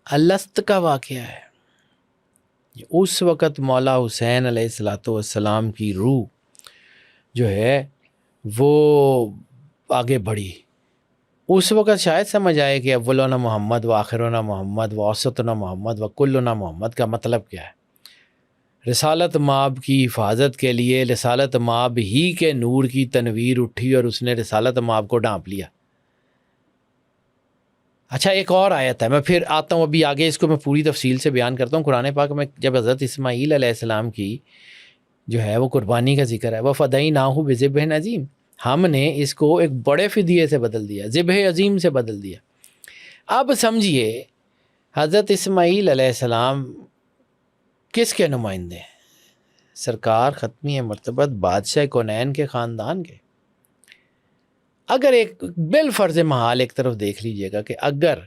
الست کا واقعہ ہے۔ اس وقت مولا حسین علیہ السلام کی روح جو ہے وہ آگے بڑھی۔ اس وقت شاید سمجھ آئے کہ اولنا محمد و آخرنا محمد و اوسطنا محمد و کلنا محمد کا مطلب کیا ہے۔ رسالت مآب کی حفاظت کے لیے رسالت مآب ہی کے نور کی تنویر اٹھی اور اس نے رسالت مآب کو ڈھانپ لیا۔ اچھا ایک اور آیت ہے، میں پھر آتا ہوں ابھی آگے، اس کو میں پوری تفصیل سے بیان کرتا ہوں۔ قرآن پاک میں جب حضرت اسماعیل علیہ السلام کی جو ہے وہ قربانی کا ذکر ہے، وَفَدَيْنَاهُ بِذِبْحٍ عَظِيمٍ، ہم نے اس کو ایک بڑے فدیے سے بدل دیا، ذبح عظیم سے بدل دیا۔ اب سمجھیے حضرت اسماعیل علیہ السلام کس کے نمائندے ہیں؟ سرکار ختمی مرتبت بادشاہ کونین کے خاندان کے۔ اگر ایک بالفرض محال ایک طرف دیکھ لیجئے گا کہ اگر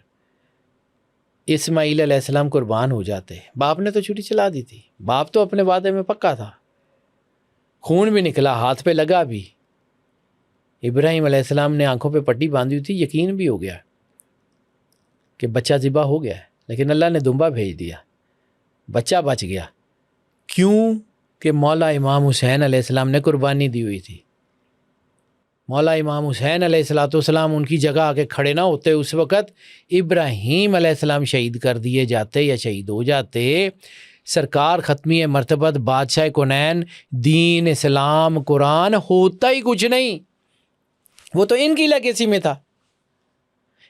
اسماعیل علیہ السلام قربان ہو جاتے، باپ نے تو چھری چلا دی تھی، باپ تو اپنے وعدے میں پکا تھا، خون بھی نکلا، ہاتھ پہ لگا بھی، ابراہیم علیہ السلام نے آنکھوں پہ پٹی باندھی ہوئی تھی، یقین بھی ہو گیا کہ بچہ ذبح ہو گیا ہے، لیکن اللہ نے دمبا بھیج دیا، بچہ بچ گیا۔ کیوں؟ کہ مولا امام حسین علیہ السلام نے قربانی دی ہوئی تھی۔ مولا امام حسین علیہ السلام ان کی جگہ آ کے کھڑے نہ ہوتے، اس وقت ابراہیم علیہ السلام شہید کر دیے جاتے یا شہید ہو جاتے۔ سرکار ختمی مرتبت بادشاہ کونین، دین اسلام قرآن ہوتا ہی کچھ نہیں، وہ تو ان کی لیگیسی میں تھا۔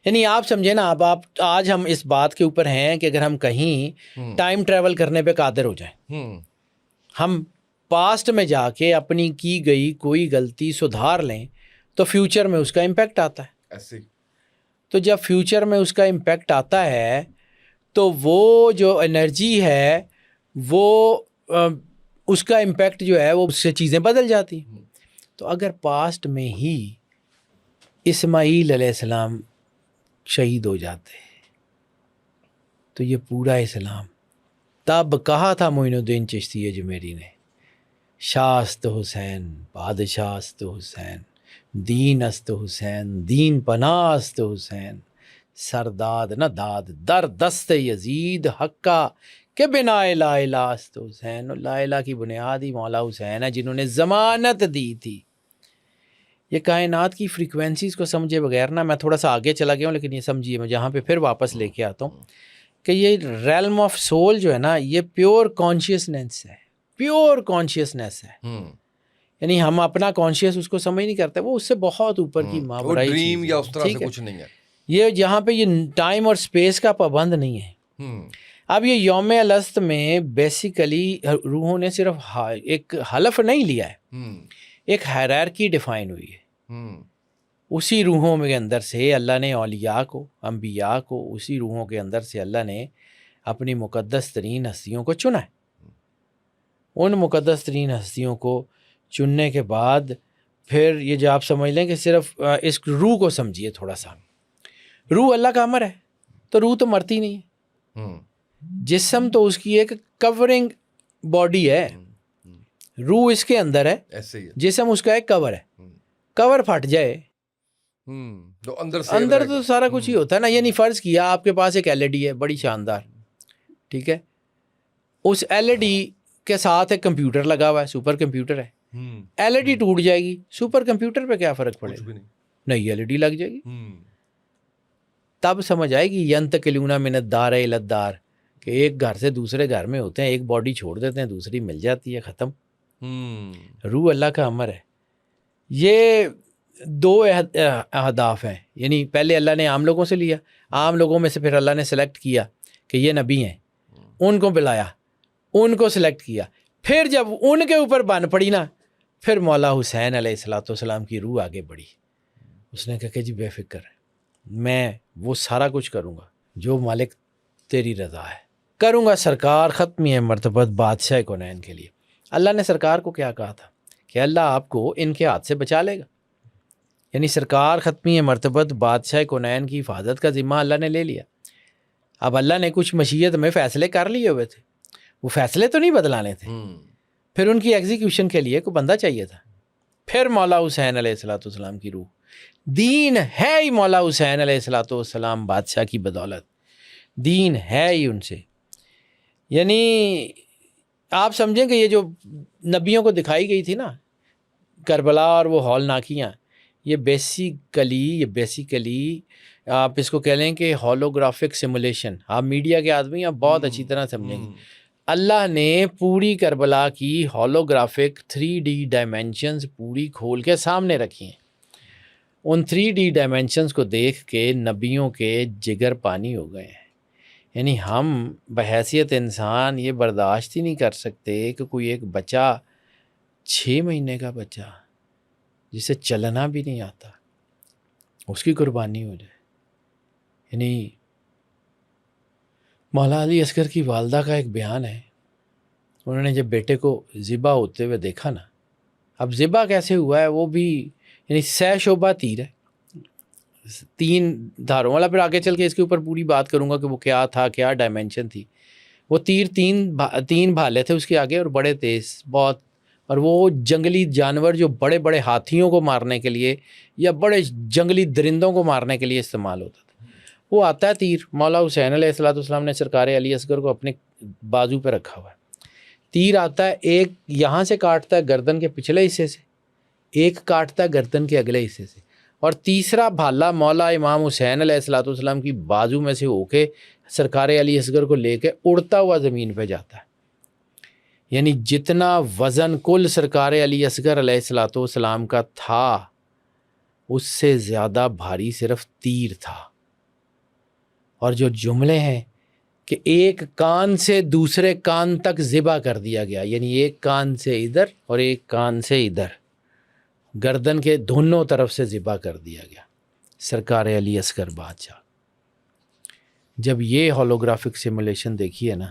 یعنی آپ سمجھے نا، اب آپ آج ہم اس بات کے اوپر ہیں کہ اگر ہم کہیں ٹائم ٹریول کرنے پہ قادر ہو جائیں، ہم پاسٹ میں جا کے اپنی کی گئی کوئی غلطی سدھار لیں تو فیوچر میں اس کا امپیکٹ آتا ہے. ایسے تو جب فیوچر میں اس کا امپیکٹ آتا ہے تو وہ جو انرجی ہے وہ اس کا امپیکٹ جو ہے وہ اس سے چیزیں بدل جاتی. تو اگر پاسٹ میں ہی اسماعیل علیہ السلام شہید ہو جاتے تو یہ پورا اسلام، تب کہا تھا معین الدین چشتی اجمیری نے، شاست حسین بادشاست حسین، دین است حسین دین پناست حسین، سرداد نہ داد در دست یزید حقا کہ بنا لا الہ است حسین. لا الہ کی بنیاد ہی مولا حسین ہے جنہوں نے ضمانت دی تھی. یہ کائنات کی فریکوینسیز کو سمجھے بغیر نا، میں تھوڑا سا آگے چلا گیا ہوں لیکن یہ سمجھیے، میں جہاں پہ پھر واپس لے کے آتا ہوں کہ یہ ریلم آف سول جو ہے نا، یہ پیور کانشیسنیس ہے، پیور کانشیسنیس ہے. یعنی ہم اپنا کانشیس اس کو سمجھ نہیں کرتے، وہ اس سے بہت اوپر کی ماورائی ڈریم چیز یا ہے. اس طرح ٹھیک سے ہے، کچھ نہیں ہے. یہ جہاں پہ یہ ٹائم اور اسپیس کا پابند نہیں ہے. اب یہ یوم الست میں بیسیکلی روحوں نے صرف ایک حلف نہیں لیا ہے، ایک ہائرارکی ڈیفائن ہوئی ہے. اسی روحوں کے اندر سے اللہ نے اولیاء کو، انبیاء کو، اسی روحوں کے اندر سے اللہ نے اپنی مقدس ترین ہستیوں کو چنا ہے. ان مقدس ترین ہستیوں کو چننے کے بعد پھر یہ جو آپ سمجھ لیں کہ صرف اس روح کو سمجھیے تھوڑا سا، روح اللہ کا امر ہے تو روح تو مرتی نہیں ہے. جسم تو اس کی ایک کورنگ باڈی ہے، روح اس کے اندر ہے، ایسے ہی جسم اس کا ایک کور ہے. کور پھٹ جائے تو اندر اندر تو سارا کچھ ہی ہوتا ہے نا. یعنی فرض کیا آپ کے پاس ایک ایل ای ڈی ہے بڑی شاندار، ٹھیک ہے، اس ایل ای ڈی کے ساتھ ایک کمپیوٹر لگا ہوا ہے، سپر کمپیوٹر ہے. ایل ای ڈی ٹوٹ جائے گی، سپر کمپیوٹر پہ کیا فرق پڑے گا؟ نئی ایل ای ڈی لگ جائے گی. تب سمجھ آئے گی ینتقلون من الدار الی الدار، کہ ایک گھر سے دوسرے گھر میں ہوتے ہیں، ایک باڈی چھوڑ دیتے ہیں دوسری مل جاتی ہے، ختم. روح اللہ کا امر ہے. یہ دو اہداف ہیں. یعنی پہلے اللہ نے عام لوگوں سے لیا، عام لوگوں میں سے پھر اللہ نے سلیکٹ کیا کہ یہ نبی ہیں، ان کو بلایا، ان کو سلیکٹ کیا. پھر جب ان کے اوپر بن پڑی نا، پھر مولا حسین علیہ الصلوۃ والسلام کی روح آگے بڑھی. اس نے کہا کہ جی بے فکر ہے، میں وہ سارا کچھ کروں گا جو مالک تیری رضا ہے کروں گا. سرکار ختمی مرتبت بادشاہ کونین کے لیے اللہ نے سرکار کو کیا کہا تھا کہ اللہ آپ کو ان کے ہاتھ سے بچا لے گا. یعنی سرکار ختمی مرتبت بادشاہ کونین کی حفاظت کا ذمہ اللہ نے لے لیا. اب اللہ نے کچھ مشیت میں فیصلے کر لیے ہوئے تھے، وہ فیصلے تو نہیں بدلانے تھے، پھر ان کی ایگزیکیوشن کے لیے کوئی بندہ چاہیے تھا. پھر مولا حسین علیہ الصلوۃ والسلام کی روح، دین ہے ہی مولا حسین علیہ الصلوۃ والسلام بادشاہ کی بدولت، دین ہے ہی ان سے. یعنی آپ سمجھیں کہ یہ جو نبیوں کو دکھائی گئی تھی نا کربلا اور وہ ہولناکیاں، یہ بیسیکلی آپ اس کو کہہ لیں کہ ہولوگرافک سیمولیشن. آپ میڈیا کے آدمی آپ بہت اچھی طرح سمجھیں گے. اللہ نے پوری کربلا کی ہولوگرافک 3D ڈائمینشنز پوری کھول کے سامنے رکھی ہیں. ان 3D ڈائمینشنز کو دیکھ کے نبیوں کے جگر پانی ہو گئے ہیں. یعنی ہم بحیثیت انسان یہ برداشت ہی نہیں کر سکتے کہ کوئی ایک بچہ 6 مہینے کا بچہ جسے چلنا بھی نہیں آتا اس کی قربانی ہو جائے. یعنی مولا علی اصغر کی والدہ کا ایک بیان ہے، انہوں نے جب بیٹے کو ذبح ہوتے ہوئے دیکھا نا، اب ذبح کیسے ہوا ہے وہ بھی، یعنی 6 شعبہ تیر ہے، 3 دھاروں والا. پھر آگے چل کے اس کے اوپر پوری بات کروں گا کہ وہ کیا تھا، کیا ڈائمینشن تھی. وہ تیر 3 بھالے تھے اس کے آگے اور بڑے تیز بہت، اور وہ جنگلی جانور جو بڑے بڑے ہاتھیوں کو مارنے کے لیے یا بڑے جنگلی درندوں کو مارنے کے لیے استعمال ہوتا تھا. وہ آتا ہے تیر، مولا حسین علیہ الصلوۃ والسلام نے سرکار علی اصغر کو اپنے بازو پہ رکھا ہوا ہے. تیر آتا ہے، ایک یہاں سے کاٹتا ہے گردن کے پچھلے حصے سے، ایک کاٹتا ہے گردن کے اگلے حصے سے، اور تیسرا بھالا مولا امام حسین علیہ الصلوۃ والسلام کی بازو میں سے ہو کے سرکار علی اصغر کو لے کے اڑتا ہوا زمین پہ جاتا ہے. یعنی جتنا وزن کل سرکار علی اصغر علیہ الصلوۃ والسلام کا تھا اس سے زیادہ بھاری صرف تیر تھا. اور جو جملے ہیں کہ ایک کان سے دوسرے کان تک ذبح کر دیا گیا، یعنی ایک کان سے ادھر اور ایک کان سے ادھر، گردن کے دونوں طرف سے ذبح کر دیا گیا سرکار علی اصغر بادشاہ۔ جب یہ ہولوگرافک سیمولیشن دیکھی ہے نا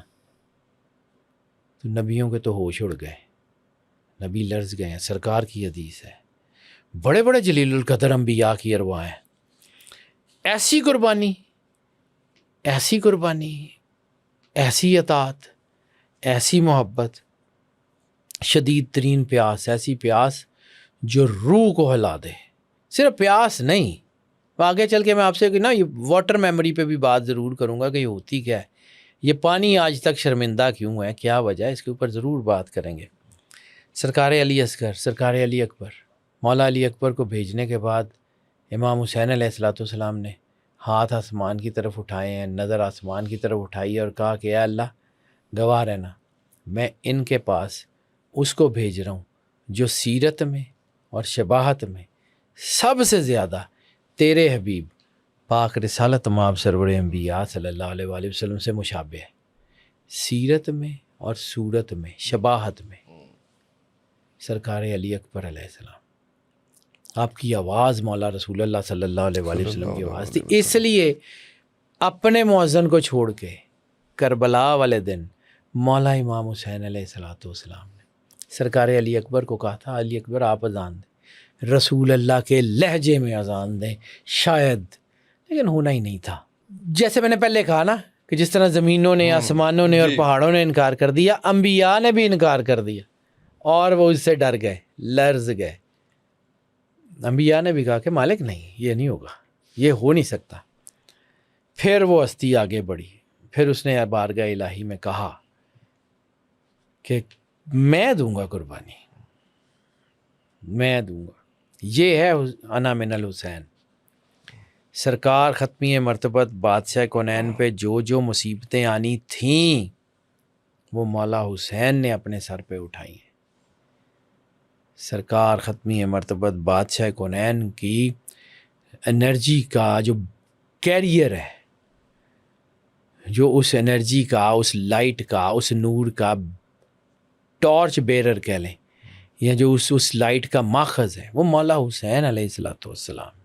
تو نبیوں کے تو ہوش اڑ گئے، نبی لرز گئے ہیں۔ سرکار کی حدیث ہے، بڑے بڑے جلیل القدر انبیاء کی ارواح ہیں، ایسی قربانی، ایسی قربانی، ایسی اطاعت، ایسی محبت، شدید ترین پیاس، ایسی پیاس جو روح کو ہلا دے۔ صرف پیاس نہیں، آگے چل کے میں آپ سے نا یہ واٹر میموری پہ بھی بات ضرور کروں گا کہ یہ ہوتی کیا ہے، یہ پانی آج تک شرمندہ کیوں ہے، کیا وجہ ہے، اس کے اوپر ضرور بات کریں گے۔ سرکار علی اصغر، سرکار علی اکبر، مولا علی اکبر کو بھیجنے کے بعد امام حسین علیہ السلام نے ہاتھ آسمان کی طرف اٹھائے ہیں، نظر آسمان کی طرف اٹھائی اور کہا کہ اے اللہ گواہ رہنا، میں ان کے پاس اس کو بھیج رہا ہوں جو سیرت میں اور شباہت میں سب سے زیادہ تیرے حبیب پاک رسالت مآب سرور انبیاء صلی اللہ علیہ وآلہ وسلم سے مشابہ ہے، سیرت میں اور صورت میں، شباہت میں سرکار علی اکبر علیہ السلام۔ آپ کی آواز مولا رسول اللہ صلی اللہ علیہ وآلہ وسلم کی آواز تھی، اس لیے اپنے مؤذن کو چھوڑ کے کربلا والے دن مولا امام حسین علیہ السلام نے سرکار علی اکبر کو کہا تھا، علی اکبر آپ اذان دیں، رسول اللہ کے لہجے میں اذان دیں، شاید، لیکن ہونا ہی نہیں تھا۔ جیسے میں نے پہلے کہا نا کہ جس طرح زمینوں نے، آسمانوں نے اور پہاڑوں نے انکار کر دیا، انبیاء نے بھی انکار کر دیا اور وہ اس سے ڈر گئے، لرز گئے۔ انبیاء نے بھی کہا کہ مالک نہیں، یہ نہیں ہوگا، یہ ہو نہیں سکتا۔ پھر وہ ہستی آگے بڑھی، پھر اس نے بارگاہ الہی میں کہا کہ میں دوں گا قربانی، میں دوں گا۔ یہ ہے انا من الحسین۔ سرکار ختمی مرتبت بادشاہ کونین پہ جو جو مصیبتیں آنی تھیں وہ مولا حسین نے اپنے سر پہ اٹھائی ہیں۔ سرکار ختمی مرتبت بادشاہ کونین کی انرجی کا جو کیریئر ہے، جو اس انرجی کا، اس لائٹ کا، اس نور کا ٹارچ بیرر کہہ لیں، یا جو اس لائٹ کا ماخذ ہے، وہ مولا حسین علیہ السلام۔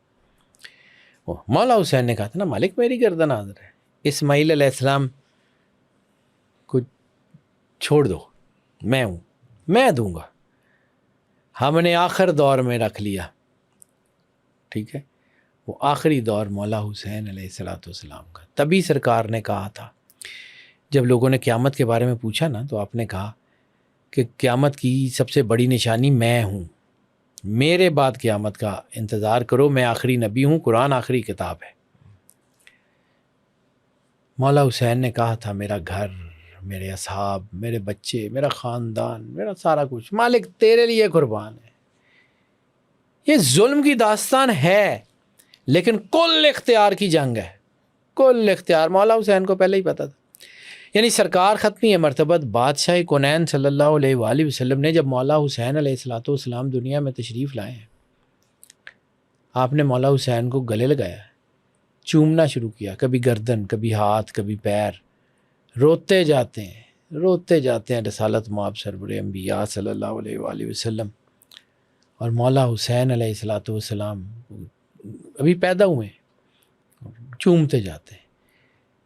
مولا حسین نے کہا تھا نا مالک میری گردن حاضر ہے، اسماعیل علیہ السلام کو چھوڑ دو، میں ہوں، میں دوں گا۔ ہم نے آخر دور میں رکھ لیا، ٹھیک ہے، وہ آخری دور مولا حسین علیہ السلام کا۔ تبھی سرکار نے کہا تھا، جب لوگوں نے قیامت کے بارے میں پوچھا نا تو آپ نے کہا کہ قیامت کی سب سے بڑی نشانی میں ہوں، میرے بعد قیامت کا انتظار کرو، میں آخری نبی ہوں، قرآن آخری کتاب ہے۔ مولا حسین نے کہا تھا میرا گھر، میرے اصحاب، میرے بچے، میرا خاندان، میرا سارا کچھ مالک تیرے لیے قربان ہے۔ یہ ظلم کی داستان ہے لیکن کل اختیار کی جنگ ہے، کل اختیار مولا حسین کو پہلے ہی پتا تھا۔ یعنی سرکار ختمی مرتبت بادشاہ کونین صلی اللہ علیہ وآلہ وسلم نے جب مولا حسین علیہ السلام دنیا میں تشریف لائے ہیں، آپ نے مولا حسین کو گلے لگایا، چومنا شروع کیا، کبھی گردن، کبھی ہاتھ، کبھی پیر، روتے جاتے ہیں رسالت مآب سرور انبیاء صلی اللہ علیہ وآلہ وسلم۔ اور مولا حسین علیہ السلام ابھی پیدا ہوئے چومتے جاتے ہیں۔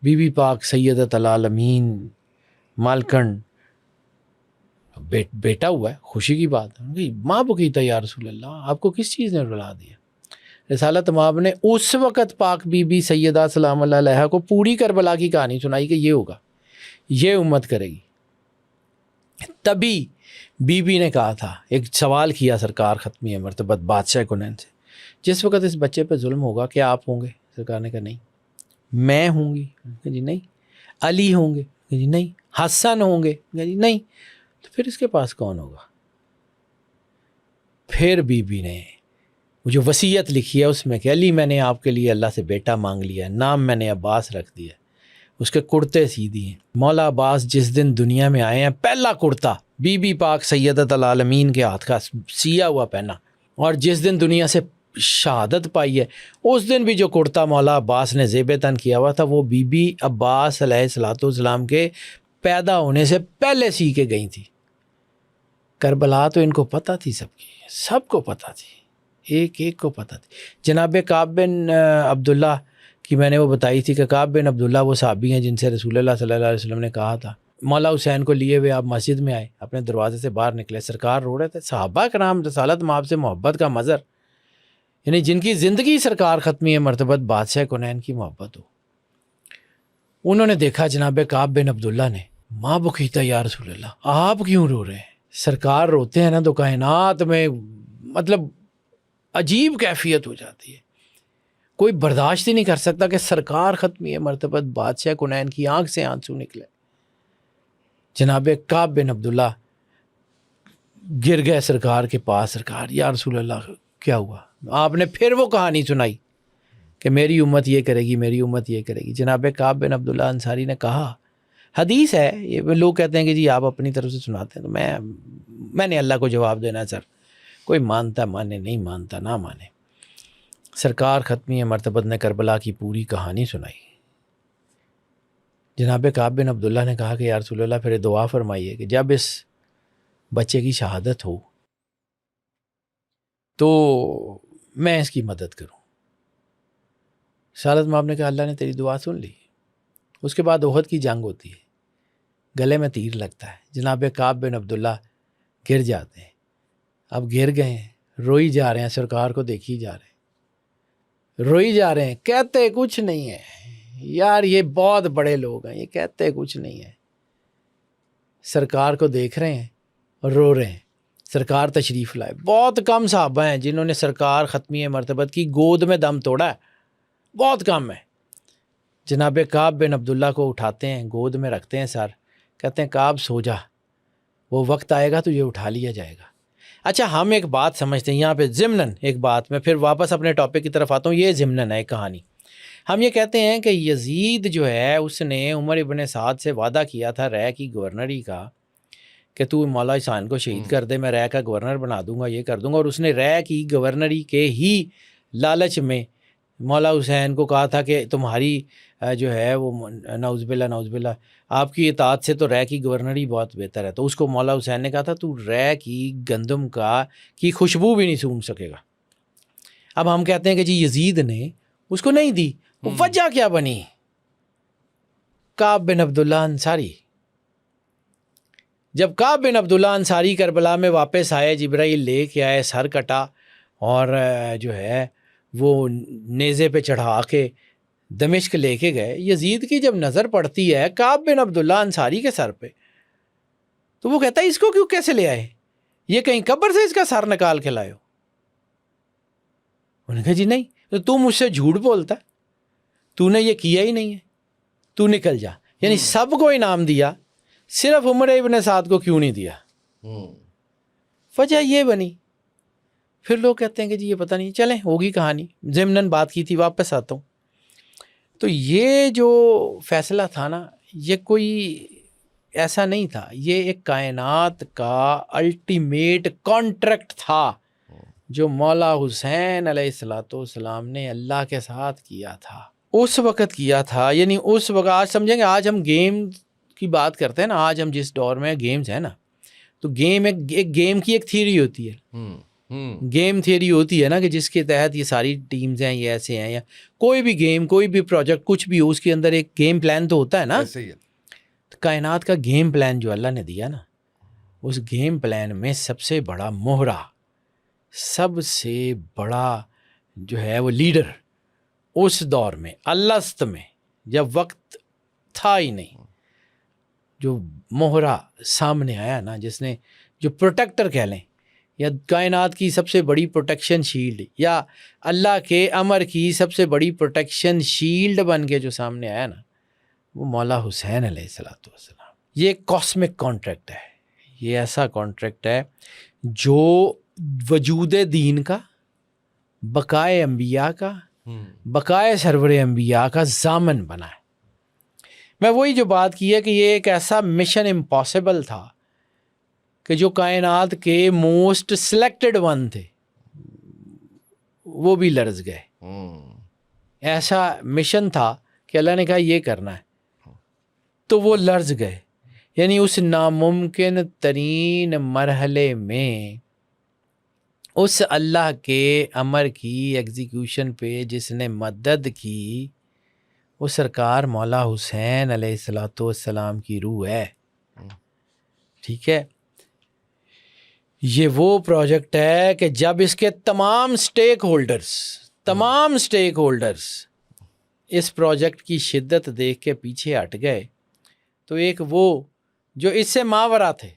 بی بی پاک سیدت العالمین مالکن بیٹا ہوا ہے، خوشی کی بات ہے، ماں بکیتا یا رسول اللہ، آپ کو کس چیز نے رلا دیا؟ رسالت مآب نے اس وقت پاک بی بی سیدہ سلام اللہ علیہا کو پوری کربلا کی کہانی سنائی کہ یہ ہوگا، یہ امت کرے گی۔ تبھی بی بی نے کہا تھا، ایک سوال کیا سرکار ختمی مرتبت بادشاہ کونین سے، جس وقت اس بچے پہ ظلم ہوگا کیا آپ ہوں گے؟ سرکار نے کہا نہیں۔ میں ہوں گی؟ جی نہیں۔ علی ہوں گے؟ جی نہیں۔ حسن ہوں گے؟ جی نہیں۔ تو پھر اس کے پاس کون ہوگا؟ پھر بی بی نے وہ جو وصیت لکھی ہے اس میں کہ علی میں نے آپ کے لیے اللہ سے بیٹا مانگ لیا ہے، نام میں نے عباس رکھ دیا، اس کے کرتے سی دیے۔ مولا عباس جس دن دنیا میں آئے ہیں پہلا کرتا بی بی پاک سیدت العالمین کے ہاتھ کا سیا ہوا پہنا، اور جس دن دنیا سے شہادت پائی ہے. اس دن بھی جو کرتا مولا عباس نے زیب تن کیا ہوا تھا وہ بی بی عباس علیہ الصلوۃ والسلام کے پیدا ہونے سے پہلے سی کے گئی تھی. کربلا تو ان کو پتہ تھی، سب کو پتہ تھی، ایک ایک کو پتہ تھی. جناب کعب بن عبداللہ کی میں نے وہ بتائی تھی کہ کعب بن عبداللہ وہ صحابی ہیں جن سے رسول اللہ صلی اللہ علیہ وسلم نے کہا تھا مولا حسین کو لیے ہوئے آپ مسجد میں آئے، اپنے دروازے سے باہر نکلے، سرکار رو رہے تھے. صحابہ کرام رسالت مآب سے محبت کا مظہر، یعنی جن کی زندگی سرکار ختمی مرتبت بادشاہ کونین کی محبت ہو. انہوں نے دیکھا جناب کعب بن عبداللہ نے، ماں بکیتا یا رسول اللہ آپ کیوں رو رہے ہیں؟ سرکار روتے ہیں نا تو کائنات میں مطلب عجیب کیفیت ہو جاتی ہے. کوئی برداشت ہی نہیں کر سکتا کہ سرکار ختمی مرتبت بادشاہ کونین کی آنکھ سے آنسو نکلے. جناب کعب بن عبداللہ گر گئے سرکار کے پاس، سرکار یا رسول اللہ کیا ہوا؟ آپ نے پھر وہ کہانی سنائی کہ میری امت یہ کرے گی، میری امت یہ کرے گی. جناب کعب بن عبداللہ انصاری نے کہا، حدیث ہے یہ، لوگ کہتے ہیں کہ جی آپ اپنی طرف سے سناتے ہیں، تو میں نے اللہ کو جواب دینا ہے سر، کوئی مانتا مانے، نہیں مانتا نہ مانے. سرکار ختمی مرتبت نے کربلا کی پوری کہانی سنائی. جناب کعب بن عبداللہ نے کہا کہ یا رسول اللہ پھر دعا فرمائیے کہ جب اس بچے کی شہادت ہو تو میں اس کی مدد کروں. رسالت مآب نے کہا اللہ نے تیری دعا سن لی. اس کے بعد احد کی جنگ ہوتی ہے، گلے میں تیر لگتا ہے، جناب کعب بن عبداللہ گر جاتے ہیں. اب گر گئے ہیں، روئی جا رہے ہیں، سرکار کو دیکھی جا رہے ہیں، روئی جا رہے ہیں، کہتے کچھ نہیں ہے یار، یہ بہت بڑے لوگ ہیں، یہ کہتے کچھ نہیں ہے. سرکار کو دیکھ رہے ہیں اور رو رہے ہیں. سرکار تشریف لائے. بہت کم صحابہ ہیں جنہوں نے سرکار ختمی مرتبت کی گود میں دم توڑا ہے، بہت کم ہے. جناب کعب بن عبداللہ کو اٹھاتے ہیں، گود میں رکھتے ہیں سر، کہتے ہیں کعب سو جا، وہ وقت آئے گا تو یہ اٹھا لیا جائے گا. اچھا ہم ایک بات سمجھتے ہیں یہاں پہ ضمناً ایک بات، میں پھر واپس اپنے ٹاپک کی طرف آتا ہوں، یہ ضمناً ہے ایک کہانی. ہم یہ کہتے ہیں کہ یزید جو ہے اس نے عمر ابن سعد سے وعدہ کیا تھا رے کی گورنری کا کہ تو مولا حسین کو شہید کر دے، میں رے کا گورنر بنا دوں گا، یہ کر دوں گا. اور اس نے رے کی گورنری کے ہی لالچ میں مولا حسین کو کہا تھا کہ تمہاری جو ہے وہ نعوذ باللہ آپ کی اطاعت سے تو رے کی گورنری بہت بہتر ہے. تو اس کو مولا حسین نے کہا تھا تو رے کی گندم کی خوشبو بھی نہیں سونگھ سکے گا. اب ہم کہتے ہیں کہ جی یزید نے اس کو نہیں دی، وجہ کیا بنی؟ کعب بن عبداللہ انصاری. جب کعب بن عبداللہ انصاری کربلا میں واپس آئے، جبرائیل لے کے آئے، سر کٹا اور جو ہے وہ نیزے پہ چڑھا کے دمشق لے کے گئے. یزید کی جب نظر پڑتی ہے کعب بن عبداللہ انصاری کے سر پہ تو وہ کہتا ہے اس کو کیوں کیسے لے آئے؟ یہ کہیں قبر سے اس کا سر نکال کے لائے ہو؟ انہوں نے کہا جی نہیں، تو تو مجھ سے جھوٹ بولتا ہے، تو نے یہ کیا ہی نہیں ہے، تو نکل جا. یعنی سب کو انعام دیا، صرف عمر ابن سعد کو کیوں نہیں دیا؟ وجہ یہ بنی. پھر لوگ کہتے ہیں کہ جی یہ پتہ نہیں، چلیں ہوگی کہانی، ضمناً بات کی تھی، واپس آتا ہوں. تو یہ جو فیصلہ تھا نا، یہ کوئی ایسا نہیں تھا، یہ ایک کائنات کا الٹیمیٹ کانٹریکٹ تھا جو مولا حسین علیہ الصلوۃ والسلام نے اللہ کے ساتھ کیا تھا، اس وقت کیا تھا. یعنی اس وقت، آج سمجھیں گے، آج ہم گیم کی بات کرتے ہیں نا، آج ہم جس دور میں گیمز ہیں نا، تو گیم ایک گیم کی ایک تھیوری ہوتی ہے، گیم تھیوری ہوتی ہے نا کہ جس کے تحت یہ ساری ٹیمز ہیں، یہ ایسے ہیں، یا کوئی بھی گیم، کوئی بھی پروجیکٹ، کچھ بھی ہو، اس کے اندر ایک گیم پلان تو ہوتا ہے نا. تو کائنات کا گیم پلان جو اللہ نے دیا نا، اس گیم پلان میں سب سے بڑا مہرہ، سب سے بڑا جو ہے وہ لیڈر اس دور میں الست میں، جب وقت تھا ہی نہیں، جو مہرہ سامنے آیا نا، جس نے، جو پروٹیکٹر کہہ لیں، یا کائنات کی سب سے بڑی پروٹیکشن شیلڈ، یا اللہ کے امر کی سب سے بڑی پروٹیکشن شیلڈ بن کے جو سامنے آیا نا، وہ مولا حسین علیہ الصلوۃ والسلام. یہ ایک کاسمک کانٹریکٹ ہے، یہ ایسا کانٹریکٹ ہے جو وجود دین کا، بقائے انبیاء کا، بقائے سرور انبیاء کا ضامن بنا ہے. میں وہی جو بات کی ہے کہ یہ ایک ایسا مشن امپاسبل تھا کہ جو کائنات کے موسٹ سلیکٹڈ ون تھے، وہ بھی لرز گئے. ایسا مشن تھا کہ اللہ نے کہا یہ کرنا ہے تو وہ لرز گئے. یعنی اس ناممکن ترین مرحلے میں اس اللہ کے امر کی ایگزیکیوشن پہ جس نے مدد کی وہ سرکار مولا حسین علیہ الصلوۃ والسلام کی روح ہے. ٹھیک ہے, یہ وہ پروجیکٹ ہے کہ جب اس کے تمام سٹیک ہولڈرز اس پروجیکٹ کی شدت دیکھ کے پیچھے ہٹ گئے تو ایک وہ جو اس سے ماورا تھے,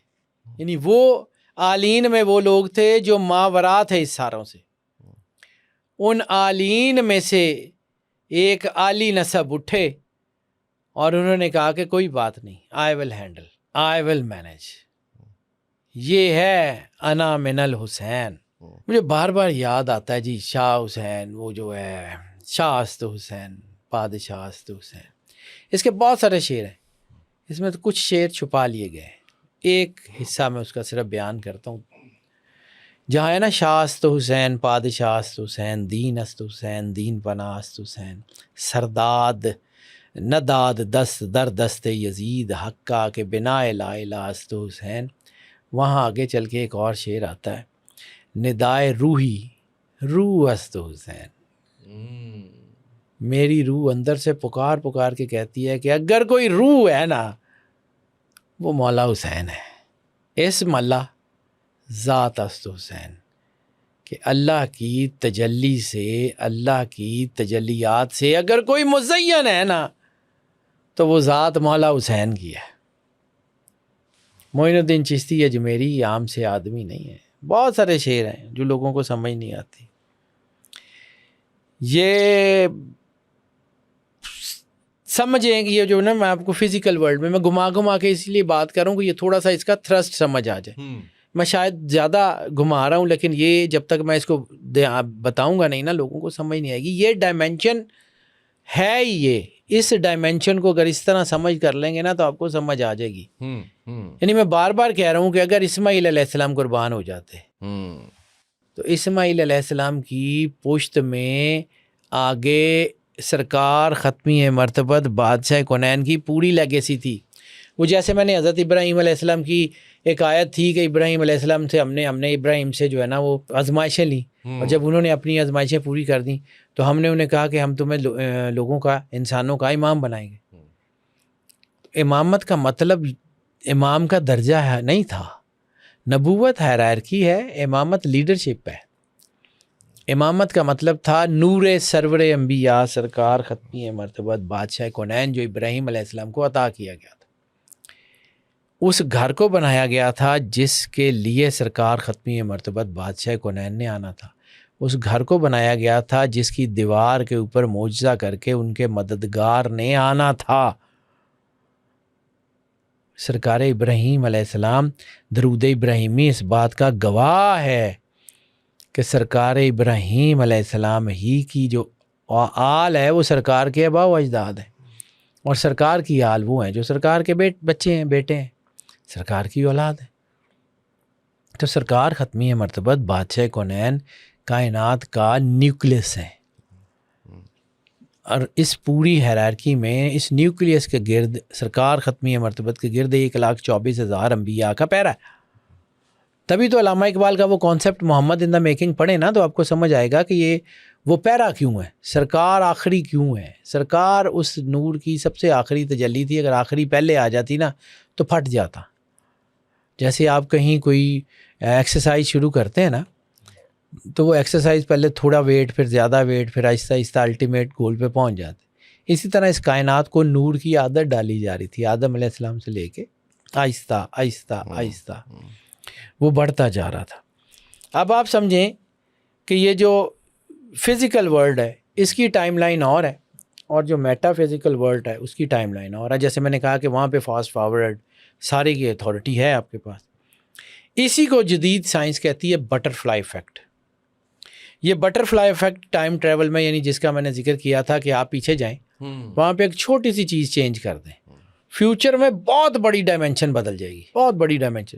یعنی وہ آلین میں وہ لوگ تھے جو ماورا تھے اس ساروں سے, ان آلین میں سے ایک عالی نسب اٹھے اور انہوں نے کہا کہ کوئی بات نہیں, آئی ول مینیج. یہ ہے انا من الحسین. مجھے بار بار یاد آتا ہے جی شاہ حسین, وہ جو ہے شاہ است حسین, پادشاہ است حسین. اس کے بہت سارے شعر ہیں, اس میں تو کچھ شعر چھپا لیے گئے ہیں. ایک حصہ میں اس کا صرف بیان کرتا ہوں. جہاں ہے نا شاہ است حسین, پادشاہ است حسین, دین است حسین, دین پناہ است حسین, سرداد نداد دست در دست یزید حقا کے بنا لا الہ است حسین. وہاں آگے چل کے ایک اور شعر آتا ہے, ندائے روحی روح است حسین. میری روح اندر سے پکار پکار کے کہتی ہے کہ اگر کوئی روح ہے نا وہ مولا حسین ہے. اسم اللہ ذات است حسین, کہ اللہ کی تجلی سے, اللہ کی تجلیات سے اگر کوئی مزین ہے نا تو وہ ذات مولا حسین کی ہے. معین الدین چشتی اجمیری عام سے آدمی نہیں ہے. بہت سارے شعر ہیں جو لوگوں کو سمجھ نہیں آتی. یہ سمجھیں کہ یہ جو نا میں آپ کو فزیکل ورلڈ میں گھما کے اس لیے بات کروں کہ یہ تھوڑا سا اس کا تھرسٹ سمجھ آ جائے. میں شاید زیادہ گھما رہا ہوں لیکن یہ جب تک میں اس کو بتاؤں گا نہیں نا لوگوں کو سمجھ نہیں آئے گی. یہ ڈائمینشن ہے ہی یہ. اس ڈائمینشن کو اگر اس طرح سمجھ کر لیں گے نا تو آپ کو سمجھ آ جائے گی. یعنی میں بار بار کہہ رہا ہوں کہ اگر اسماعیل علیہ السلام قربان ہو جاتے تو اسماعیل علیہ السلام کی پشت میں آگے سرکار ختمی مرتبت بادشاہ کونین کی پوری لیگیسی تھی. وہ جیسے میں نے حضرت ابراہیم علیہ السلام کی ایک آیت تھی کہ ابراہیم علیہ السلام سے ہم نے ابراہیم سے جو ہے نا وہ آزمائشیں لیں, اور جب انہوں نے اپنی آزمائشیں پوری کر دیں تو ہم نے انہیں کہا کہ ہم تمہیں لوگوں کا, انسانوں کا امام بنائیں گے. امامت کا مطلب امام کا درجہ ہے نہیں تھا. نبوت ہائرارکی ہے, امامت لیڈرشپ ہے. امامت کا مطلب تھا نور سرور انبیاء سرکار ختمی مرتبت بادشاہ کونین جو ابراہیم علیہ السلام کو عطا کیا گیا تھا. اس گھر کو بنایا گیا تھا جس کے لیے سرکار ختمی مرتبت بادشاہ کونین نے آنا تھا. اس گھر کو بنایا گیا تھا جس کی دیوار کے اوپر معجزہ کر کے ان کے مددگار نے آنا تھا. سرکار ابراہیم علیہ السلام درود ابراہیمی اس بات کا گواہ ہے کہ سرکار ابراہیم علیہ السلام ہی کی جو آل ہے وہ سرکار کے آباء و اجداد ہیں, اور سرکار کی آل وہ ہیں جو سرکار کے بچے ہیں, بیٹے ہیں, سرکار کی اولاد ہے. تو سرکار ختمی مرتبت بادشاہ کونین کائنات کا نیوکلیس ہے, اور اس پوری ہیرارکی میں اس نیوکلیس کے گرد سرکار ختمی مرتبت کے گرد 1,24,000 انبیاء کا پیرا ہے. تبھی تو علامہ اقبال کا وہ concept Muhammad in the making پڑھے نا تو آپ کو سمجھ آئے گا کہ یہ وہ پیرا کیوں ہے, سرکار آخری کیوں ہے. سرکار اس نور کی سب سے آخری تجلی تھی. اگر آخری پہلے آ جاتی نا تو پھٹ جاتا. جیسے آپ کہیں کوئی ایکسرسائز شروع کرتے ہیں نا تو وہ ایکسرسائز پہلے تھوڑا ویٹ, پھر زیادہ ویٹ, پھر آہستہ آہستہ الٹیمیٹ گول پہ پہنچ جاتے. اسی طرح اس کائنات کو نور کی عادت ڈالی جا رہی تھی آدم علیہ السلام سے لے کے آہستہ آہستہ آہستہ وہ بڑھتا جا رہا تھا. اب آپ سمجھیں کہ یہ جو فزیکل ورلڈ ہے اس کی ٹائم لائن اور ہے, اور جو میٹا فزیکل ورلڈ ہے اس کی ٹائم لائن اور ہے. جیسے میں نے کہا کہ وہاں پہ فاسٹ فارورڈ ساری کی اتھارٹی ہے آپ کے پاس. اسی کو جدید سائنس کہتی ہے بٹر فلائی ایفیکٹ. یہ butterfly effect time travel میں, یعنی جس کا میں نے ذکر کیا تھا کہ آپ پیچھے جائیں وہاں پہ ایک چھوٹی سی چیز چینج کر دیں, فیوچر میں بہت بڑی ڈائمینشن بدل جائے گی, بہت بڑی ڈائمینشن.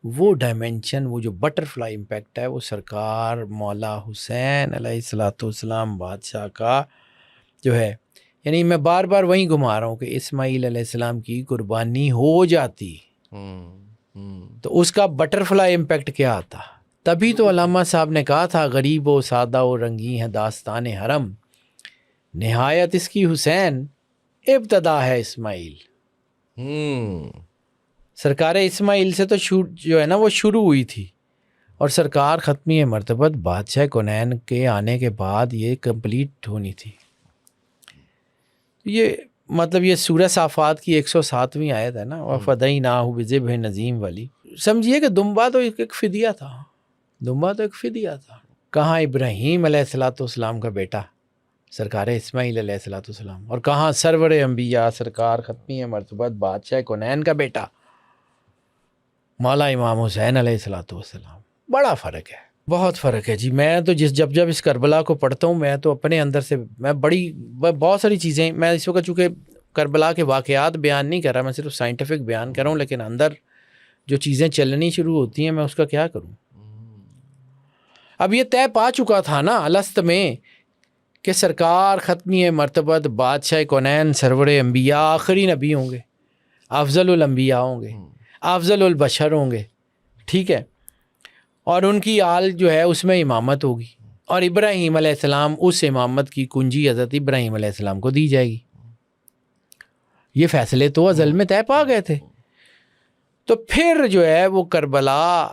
وہ ڈائمینشن، وہ جو بٹر فلائی امپیکٹ ہے، وہ سرکار مولا حسین علیہ الصلوۃ والسلام بادشاہ کا جو ہے، یعنی میں بار بار وہیں گھما رہا ہوں کہ اسماعیل علیہ السلام کی قربانی ہو جاتی تو اس کا بٹر فلائی امپیکٹ کیا آتا. تبھی تو علامہ صاحب نے کہا تھا غریب و سادہ و رنگی ہے داستان حرم، نہایت اس کی حسین ابتدا ہے اسماعیل. سرکار اسماعیل سے تو جو ہے نا وہ شروع ہوئی تھی، اور سرکار ختمی مرتبت بادشاہ کونین کے آنے کے بعد یہ کمپلیٹ ہونی تھی. یہ مطلب یہ سورہ صافات کی 107ویں آیت ہے نا، وَفَدَيْنَاهُ بِذِبْحٍ عَظِيمٍ والی. سمجھیے کہ دمبا تو ایک فدیہ تھا، دمبا تو ایک فدیہ تھا. کہاں ابراہیم علیہ الصلوۃ والسلام کا بیٹا سرکار اسماعیل علیہ الصلوۃ والسلام، اور کہاں سرور انبیاء سرکار ختمی مرتبت بادشاہ کونین کا بیٹا مولا امام حسین علیہ الصلوۃ والسلام. بڑا فرق ہے، بہت فرق ہے جی. میں تو جب اس کربلا کو پڑھتا ہوں، میں تو اپنے اندر سے میں بہت ساری چیزیں، میں اس وقت چونکہ کربلا کے واقعات بیان نہیں کر رہا، میں صرف سائنٹیفک بیان کر رہا ہوں، لیکن اندر جو چیزیں چلنی شروع ہوتی ہیں میں اس کا کیا کروں. اب یہ طے پا چکا تھا نا الست میں کہ سرکار ختمی مرتبت بادشاہ کونین سرور انبیاء آخری نبی ہوں گے، افضل الانبیاء ہوں گے، افضل البشر ہوں گے، ٹھیک ہے، اور ان کی آل جو ہے اس میں امامت ہوگی، اور ابراہیم علیہ السلام اس امامت کی کنجی حضرت ابراہیم علیہ السلام کو دی جائے گی. یہ فیصلے تو ازل میں طے پا گئے تھے. تو پھر جو ہے وہ کربلا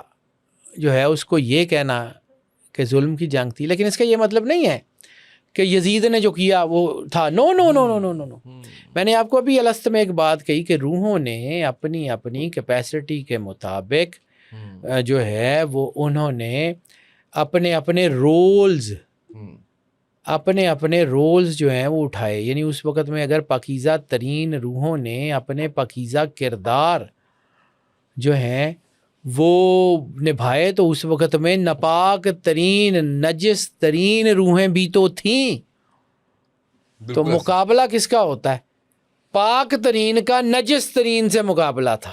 جو ہے اس کو یہ کہنا کہ ظلم کی جنگ تھی، لیکن اس کا یہ مطلب نہیں ہے کہ یزید نے جو کیا وہ تھا. نو نو نو نو نو نو نو. میں نے آپ کو ابھی الست میں ایک بات کہی کہ روحوں نے اپنی اپنی کیپیسٹی کے مطابق جو ہے وہ انہوں نے اپنے اپنے رولز جو ہیں وہ اٹھائے. یعنی اس وقت میں اگر پاکیزہ ترین روحوں نے اپنے پاکیزہ کردار جو ہیں وہ نبھائے تو اس وقت میں ناپاک ترین نجس ترین روحیں بھی تو تھیں. تو مقابلہ کس کا ہوتا ہے؟ پاک ترین کا نجس ترین سے مقابلہ تھا.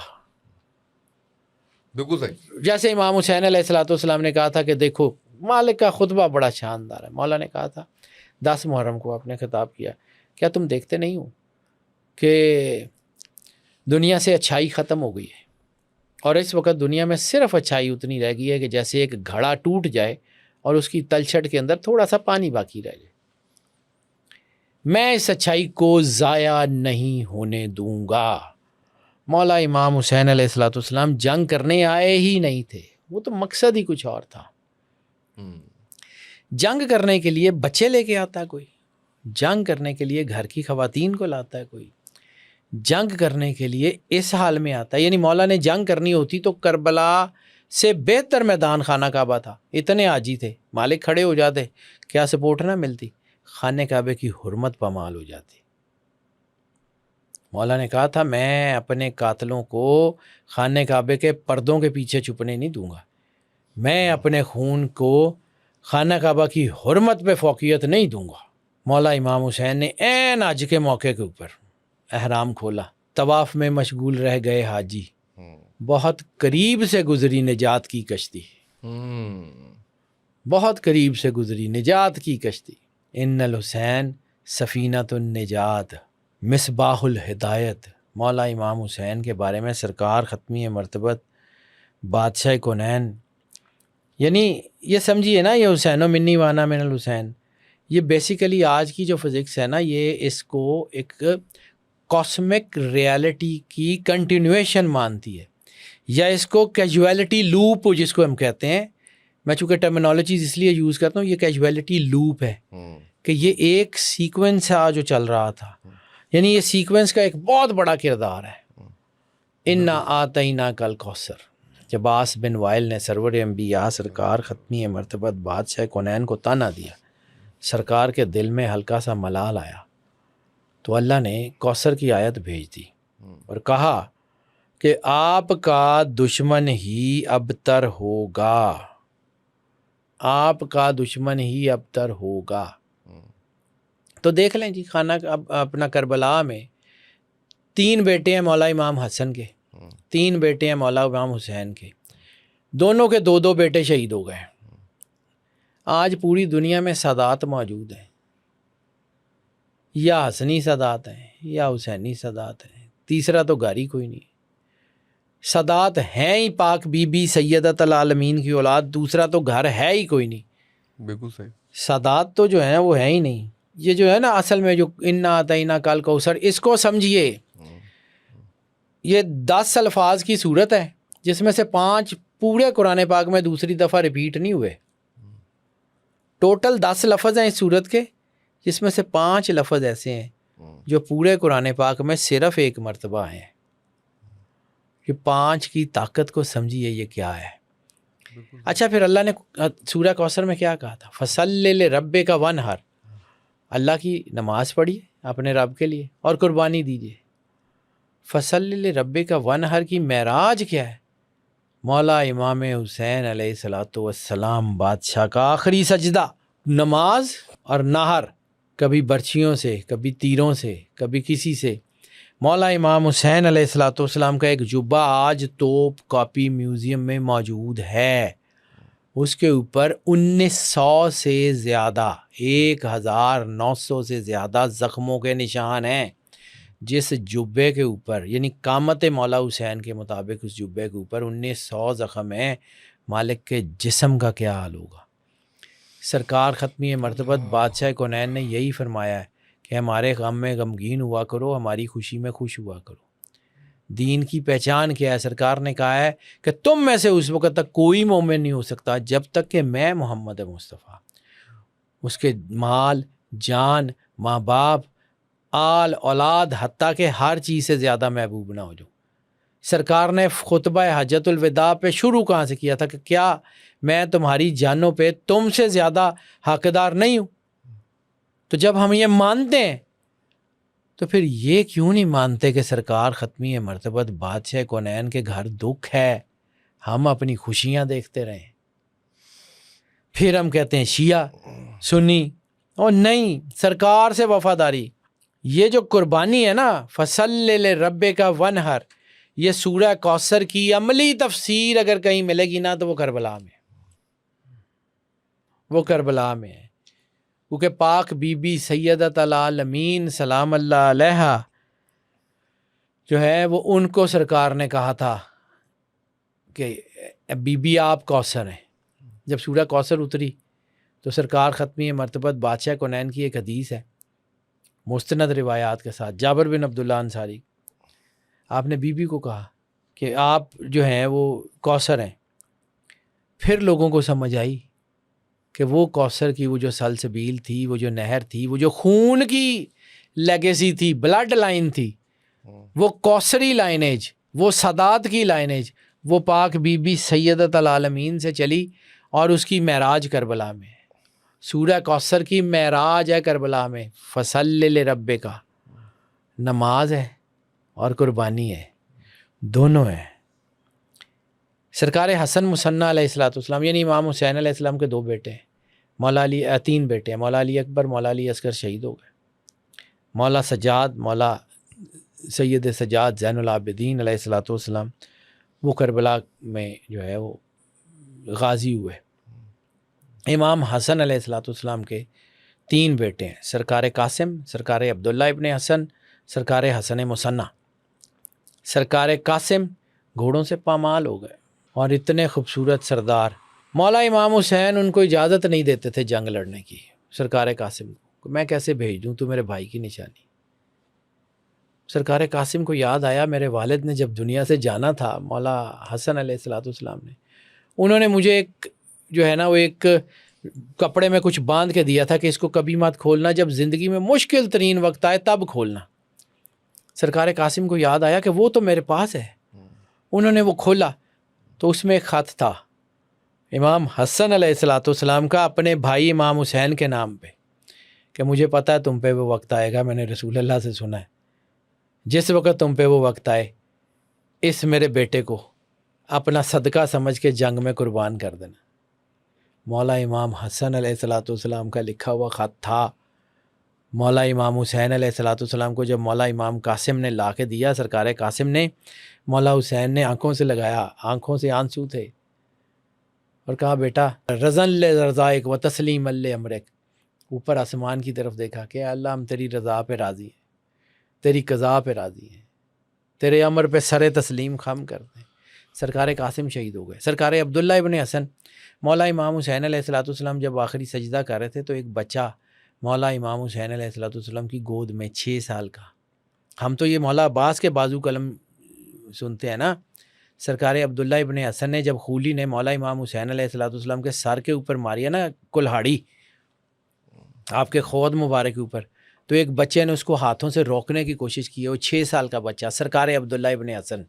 بالکل صحیح. جیسے امام حسین علیہ الصلوۃ والسلام نے کہا تھا کہ دیکھو، مالک کا خطبہ بڑا شاندار ہے. مولا نے کہا تھا 10 محرم کو آپ نے خطاب کیا، کیا تم دیکھتے نہیں ہو کہ دنیا سے اچھائی ختم ہو گئی ہے، اور اس وقت دنیا میں صرف اچھائی اتنی رہ گئی ہے کہ جیسے ایک گھڑا ٹوٹ جائے اور اس کی تلچھٹ کے اندر تھوڑا سا پانی باقی رہ جائے. میں اس اچھائی کو ضائع نہیں ہونے دوں گا. مولا امام حسین علیہ الصلوۃ والسلام جنگ کرنے آئے ہی نہیں تھے، وہ تو مقصد ہی کچھ اور تھا. جنگ کرنے کے لیے بچے لے کے آتا ہے کوئی، جنگ کرنے کے لیے گھر کی خواتین کو لاتا ہے کوئی، جنگ کرنے کے لیے اس حال میں آتا ہے. یعنی مولا نے جنگ کرنی ہوتی تو کربلا سے بہتر میدان خانہ کعبہ تھا. اتنے عاجی تھے، مالک کھڑے ہو جاتے، کیا سپورٹ نہ ملتی، خانہ کعبے کی حرمت پامال ہو جاتی. مولا نے کہا تھا میں اپنے قاتلوں کو خانہ کعبے کے پردوں کے پیچھے چھپنے نہیں دوں گا، میں اپنے خون کو خانہ کعبہ کی حرمت پہ فوقیت نہیں دوں گا. مولا امام حسین نے عین حج کے موقع کے اوپر احرام کھولا، طواف میں مشغول رہ گئے حاجی، بہت قریب سے گزری نجات کی کشتی، بہت قریب سے گزری نجات کی کشتی. ان الحسین سفینۃ النجات مصباح الہدایت. مولا امام حسین کے بارے میں سرکار ختمی مرتبت بادشاہ کونین، یعنی یہ سمجھیے نا، یہ حسین و منی وانا من الحسین، یہ بیسیکلی آج کی جو فزکس ہے نا، یہ اس کو ایک کاسمک ریالٹی کی کنٹینویشن مانتی ہے، یا اس کو کیجویلٹی لوپ جس کو ہم کہتے ہیں. میں چونکہ ٹرمینالوجیز اس لیے یوز کرتا ہوں، یہ کیجویلٹی لوپ ہے کہ یہ ایک سیکوینس ہے جو چل رہا تھا. یعنی یہ سیکوینس کا ایک بہت بڑا کردار ہے. انا آتینا کل کوثر. جب عاص بن وائل نے سرور انبیاء سرکار ختمی مرتبت بادشاہ کونین کو تانا دیا، سرکار کے دل میں ہلکا سا ملال آیا، تو اللہ نے کوثر کی آیت بھیج دی اور کہا کہ آپ کا دشمن ہی ابتر ہوگا، آپ کا دشمن ہی ابتر ہوگا. تو دیکھ لیں جی، خانہ اپنا کربلا میں 3 بیٹے ہیں مولا امام حسن کے، 3 بیٹے ہیں مولا امام حسین کے. دونوں کے 2 بیٹے شہید ہو گئے. آج پوری دنیا میں سادات موجود ہیں, یا حسنی سادات ہیں یا حسینی سادات ہیں, تیسرا تو گاری کوئی نہیں. سادات ہیں ہی پاک بی بی سیدۃ العالمین کی اولاد, دوسرا تو گھر ہے ہی کوئی نہیں. بالکل صحیح. سادات تو جو ہے نا وہ ہے ہی نہیں. یہ جو ہے نا اصل میں جو انا اعطیناک کل کوثر, اس کو سمجھیے, یہ 10 الفاظ کی صورت ہے جس میں سے 5 پورے قرآن پاک میں دوسری دفعہ ریپیٹ نہیں ہوئے. ٹوٹل 10 لفظ ہیں اس صورت کے, جس میں سے 5 لفظ ایسے ہیں جو پورے قرآن پاک میں صرف ایک مرتبہ ہیں. یہ 5 کی طاقت کو سمجھیے یہ کیا ہے. اچھا پھر اللہ نے سورہ کوثر میں کیا کہا تھا؟ فصلی لربک وانحر, اللہ کی نماز پڑھیے اپنے رب کے لیے اور قربانی دیجیے. فصلی لربک وانحر کی معراج کیا ہے؟ مولا امام حسین علیہ الصلوۃ والسلام بادشاہ کا آخری سجدہ, نماز اور نہر, کبھی برچھیوں سے, کبھی تیروں سے, کبھی کسی سے. مولا امام حسین علیہ الصلوۃ والسلام کا ایک جبہ آج توپ کاپی میوزیم میں موجود ہے. اس کے اوپر 1900 سے زیادہ 1900 سے زیادہ زخموں کے نشان ہیں. جس جبے کے اوپر, یعنی قامت مولا حسین کے مطابق اس جبے کے اوپر 1900 زخم ہیں. مالک کے جسم کا کیا حال ہوگا؟ سرکار ختمی مرتبت بادشاہ کونین نے یہی فرمایا ہے کہ ہمارے غم میں غمگین ہوا کرو, ہماری خوشی میں خوش ہوا کرو. دین کی پہچان کیا ہے؟ سرکار نے کہا ہے کہ تم میں سے اس وقت تک کوئی مومن نہیں ہو سکتا جب تک کہ میں محمد مصطفیٰ اس کے مال, جان, ماں باپ, آل اولاد, حتیٰ کہ ہر چیز سے زیادہ محبوب نہ ہو جاؤں. سرکار نے خطبہ حجۃ الوداع پہ شروع کہاں سے کیا تھا کہ کیا میں تمہاری جانوں پہ تم سے زیادہ حقدار نہیں ہوں؟ تو جب ہم یہ مانتے ہیں تو پھر یہ کیوں نہیں مانتے کہ سرکار ختمی مرتبت بادشاہ کونین کے گھر دکھ ہے, ہم اپنی خوشیاں دیکھتے رہیں؟ پھر ہم کہتے ہیں شیعہ سنی, اور نہیں, سرکار سے وفاداری. یہ جو قربانی ہے نا, فصلی لربک وانحر, یہ سورہ کوثر کی عملی تفسیر اگر کہیں ملے گی نا تو وہ کربلا میں, وہ کربلا میں ہے. کیونکہ پاک بی بی سیدۃ العالمین سلام اللہ علیہا جو ہے وہ ان کو سرکار نے کہا تھا کہ بی بی آپ کوثر ہیں. جب سورہ کوثر اتری تو سرکار ختمی مرتبت بادشاہ کونین کی ایک حدیث ہے مستند روایات کے ساتھ, جابر بن عبداللہ انصاری, آپ نے بی بی کو کہا کہ آپ جو ہیں وہ کوثر ہیں. پھر لوگوں کو سمجھ آئی کہ وہ کوثر کی وہ جو سلسبیل تھی, وہ جو نہر تھی, وہ جو خون کی لیگیسی تھی, بلڈ لائن تھی, وہ کوثری لائنیج, وہ سادات کی لائنیج, وہ پاک بی بی سیدۃ العالمین سے چلی اور اس کی معراج کربلا میں. سورہ کوثر کی معراج ہے کربلا میں. فصلی لربک, نماز ہے اور قربانی ہے, دونوں ہیں. سرکار حسن مثنیٰ علیہ الصلوۃ والسلام, یعنی امام حسین علیہ السلام کے 2 بیٹے ہیں, مولا علی 3 بیٹے ہیں, مولا علی اکبر, مولا علی اصغر شہید ہو گئے. مولا سجاد, مولا سید سجاد زین العابدین علیہ الصلوۃ والسلام وہ کربلا میں جو ہے وہ غازی ہوئے. امام حسن علیہ الصلوۃ والسلام کے 3 بیٹے ہیں, سرکار قاسم, سرکار عبداللہ ابن حسن, سرکار حسن مثنیٰ. سرکار قاسم گھوڑوں سے پامال ہو گئے اور اتنے خوبصورت سردار, مولا امام حسین ان کو اجازت نہیں دیتے تھے جنگ لڑنے کی. سرکار قاسم کو میں کیسے بھیج دوں, تو میرے بھائی کی نشانی. سرکار قاسم کو یاد آیا میرے والد نے جب دنیا سے جانا تھا, مولا حسن علیہ الصلوۃ والسلام نے, انہوں نے مجھے ایک جو ہے نا وہ ایک کپڑے میں کچھ باندھ کے دیا تھا کہ اس کو کبھی مت کھولنا, جب زندگی میں مشکل ترین وقت آئے تب کھولنا. سرکار قاسم کو یاد آیا کہ وہ تو میرے پاس ہے. انہوں نے وہ کھولا تو اس میں ایک خط تھا امام حسن علیہ الصلوۃ والسلام کا اپنے بھائی امام حسین کے نام پہ, کہ مجھے پتہ ہے تم پہ وہ وقت آئے گا, میں نے رسول اللہ سے سنا ہے, جس وقت تم پہ وہ وقت آئے اس میرے بیٹے کو اپنا صدقہ سمجھ کے جنگ میں قربان کر دینا. مولا امام حسن علیہ الصلوۃ والسلام کا لکھا ہوا خط تھا. مولا امام حسین علیہ الصلوۃ والسلام کو جب مولا امام قاسم نے لا کے دیا, سرکار قاسم نے, مولا حسین نے آنکھوں سے لگایا, آنکھوں سے آنسو تھے, اور کہا بیٹا رضن لرضائک و تسلیم امرک، اوپر آسمان کی طرف دیکھا کہ اللہ ہم تیری رضا پہ راضی ہیں، تیری قضا پہ راضی ہیں، تیرے امر پہ سر تسلیم خم کر دیں۔ سرکار قاسم شہید ہو گئے۔ سرکار عبداللہ ابن حسن، مولا امام حسین علیہ السلام جب آخری سجدہ کر رہے تھے تو ایک بچہ مولا امام حسین علیہ السلام کی گود میں 6 سال کا، ہم تو یہ مولا عباس کے بازو قلم سنتے ہیں نا، سرکار عبداللہ ابن حسن نے جب خولی نے مولا امام حسین علیہ السلام کے سر کے اوپر ماری ہے نا کلہاڑی، آپ کے خود مبارک کے اوپر، تو ایک بچے نے اس کو ہاتھوں سے روکنے کی کوشش کی ہے، وہ 6 سال کا بچہ، سرکار عبداللہ ابن حسن،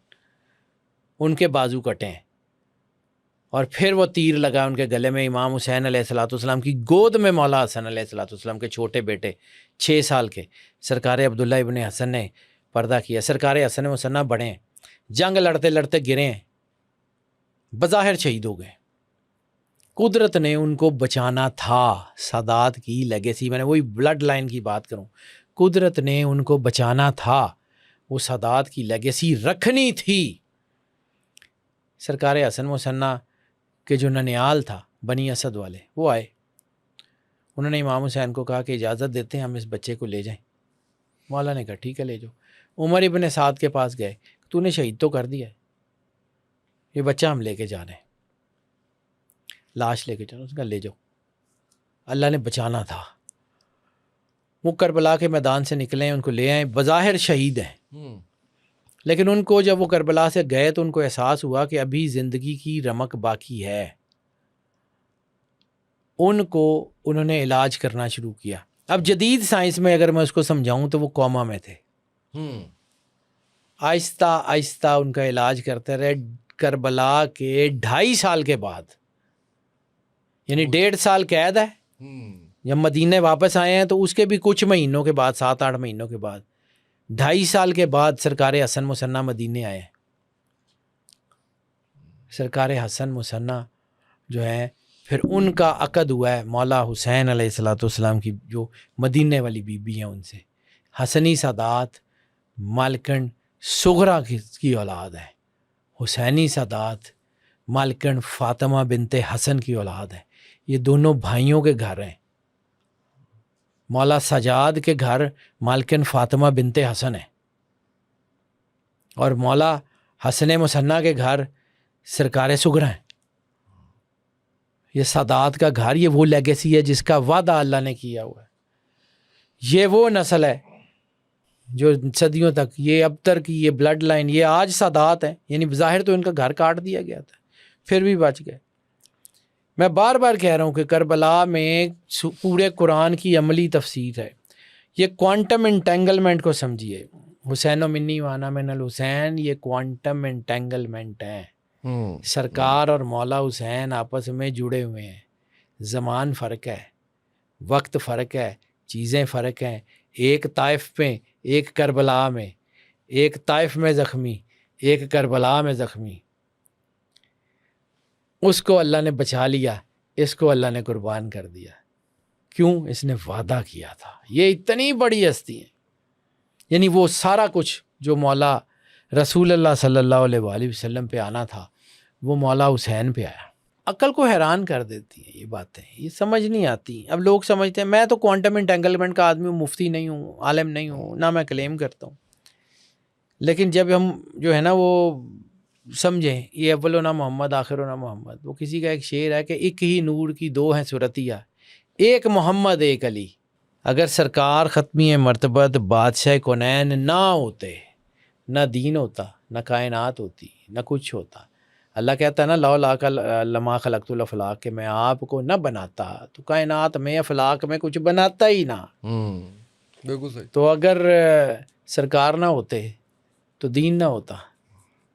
ان کے بازو کٹے ہیں، اور پھر وہ تیر لگا ان کے گلے میں، امام حسین علیہ السلام کی گود میں مولا حسن علیہ السلام کے چھوٹے بیٹے 6 سال کے سرکار عبداللہ ابن حسن نے پردہ کیا۔ سرکار حسن مسنہ بڑے ہیں، جنگ لڑتے لڑتے گرے ہیں، بظاہر شہید ہو گئے، قدرت نے ان کو بچانا تھا۔ سادات کی لیگیسی، میں نے وہی بلڈ لائن کی بات کروں، قدرت نے ان کو بچانا تھا، وہ سادات کی لیگیسی رکھنی تھی۔ سرکار حسن مسنہ کہ جو ننیال تھا بنی اسد والے، وہ آئے، انہوں نے امام حسین کو کہا کہ اجازت دیتے ہیں ہم اس بچے کو لے جائیں۔ مولا نے کہا ٹھیک ہے لے جاؤ۔ عمر ابن سعد کے پاس گئے، تو نے شہید تو کر دیا ہے، یہ بچہ ہم لے کے جا رہے ہیں، لاش لے کے جانا، اس کا لے جاؤ، اللہ نے بچانا تھا۔ وہ کربلا کے میدان سے نکلے، ان کو لے آئے، بظاہر شہید ہیں، لیکن ان کو جب وہ کربلا سے گئے تو ان کو احساس ہوا کہ ابھی زندگی کی رمق باقی ہے۔ ان کو انہوں نے علاج کرنا شروع کیا۔ اب جدید سائنس میں اگر میں اس کو سمجھاؤں تو وہ کوما میں تھے، آہستہ آہستہ ان کا علاج کرتے رہے۔ کربلا کے 2.5 سال کے بعد، یعنی 1.5 سال قید ہے، جب مدینے واپس آئے ہیں تو اس کے بھی کچھ مہینوں کے بعد، 7-8 مہینوں کے بعد، 2.5 سال کے بعد سرکار حسن مسنہ مدینے آئے ہیں۔ سرکار حسن مسنہ جو ہے پھر ان کا عقد ہوا ہے مولا حسین علیہ السلام کی جو مدینے والی بی بی ہیں ان سے، حسنی سادات مالکن صغرا کی اولاد ہے، حسینی سادات مالکن فاطمہ بنت حسن کی اولاد ہے، یہ دونوں بھائیوں کے گھر ہیں۔ مولا سجاد کے گھر مالکن فاطمہ بنت حسن ہے، اور مولا حسن مسنہ کے گھر سرکار صغرا ہیں۔ یہ سادات کا گھر، یہ وہ لیگیسی ہے جس کا وعدہ اللہ نے کیا ہوا ہے۔ یہ وہ نسل ہے جو صدیوں تک، یہ اب تک کی یہ بلڈ لائن، یہ آج سادات ہیں، یعنی بظاہر تو ان کا گھر کاٹ دیا گیا تھا، پھر بھی بچ گئے۔ میں بار بار کہہ رہا ہوں کہ کربلا میں پورے قرآن کی عملی تفسیر ہے۔ یہ کوانٹم انٹینگلمنٹ کو سمجھیے، حسین و منی وانا من الحسین، یہ کوانٹم انٹینگلمنٹ ہے۔ سرکار اور مولا حسین آپس میں جڑے ہوئے ہیں، زمان فرق ہے، وقت فرق ہے، چیزیں فرق ہیں۔ ایک طائف میں، ایک کربلا میں، ایک طائف میں زخمی، ایک کربلا میں زخمی، اس کو اللہ نے بچا لیا، اس کو اللہ نے قربان کر دیا۔ کیوں؟ اس نے وعدہ کیا تھا۔ یہ اتنی بڑی ہستی ہیں، یعنی وہ سارا کچھ جو مولا رسول اللہ صلی اللہ علیہ وآلہ وسلم پہ آنا تھا وہ مولا حسین پہ آیا۔ عقل کو حیران کر دیتی ہیں یہ باتیں، یہ سمجھ نہیں آتی۔ اب لوگ سمجھتے ہیں میں تو کوانٹم انٹینگلمنٹ کا آدمی ہوں، مفتی نہیں ہوں، عالم نہیں ہوں، نہ میں کلیم کرتا ہوں، لیکن جب ہم جو ہے نا وہ سمجھیں، یہ اول نہ محمد آخر نہ محمد، وہ کسی کا ایک شعر ہے کہ ایک ہی نور کی دو ہیں صورتیہ، ایک محمد ایک علی۔ اگر سرکار ختمی مرتبت بادشاہ کونین نہ ہوتے، نہ دین ہوتا، نہ کائنات ہوتی، نہ کچھ ہوتا۔ اللہ کہتا ہے نا لولا لما خلقت الافلاق، کہ میں آپ کو نہ بناتا تو کائنات میں افلاق میں کچھ بناتا ہی نہ۔ بالکل صحیح۔ تو اگر سرکار نہ ہوتے تو دین نہ ہوتا،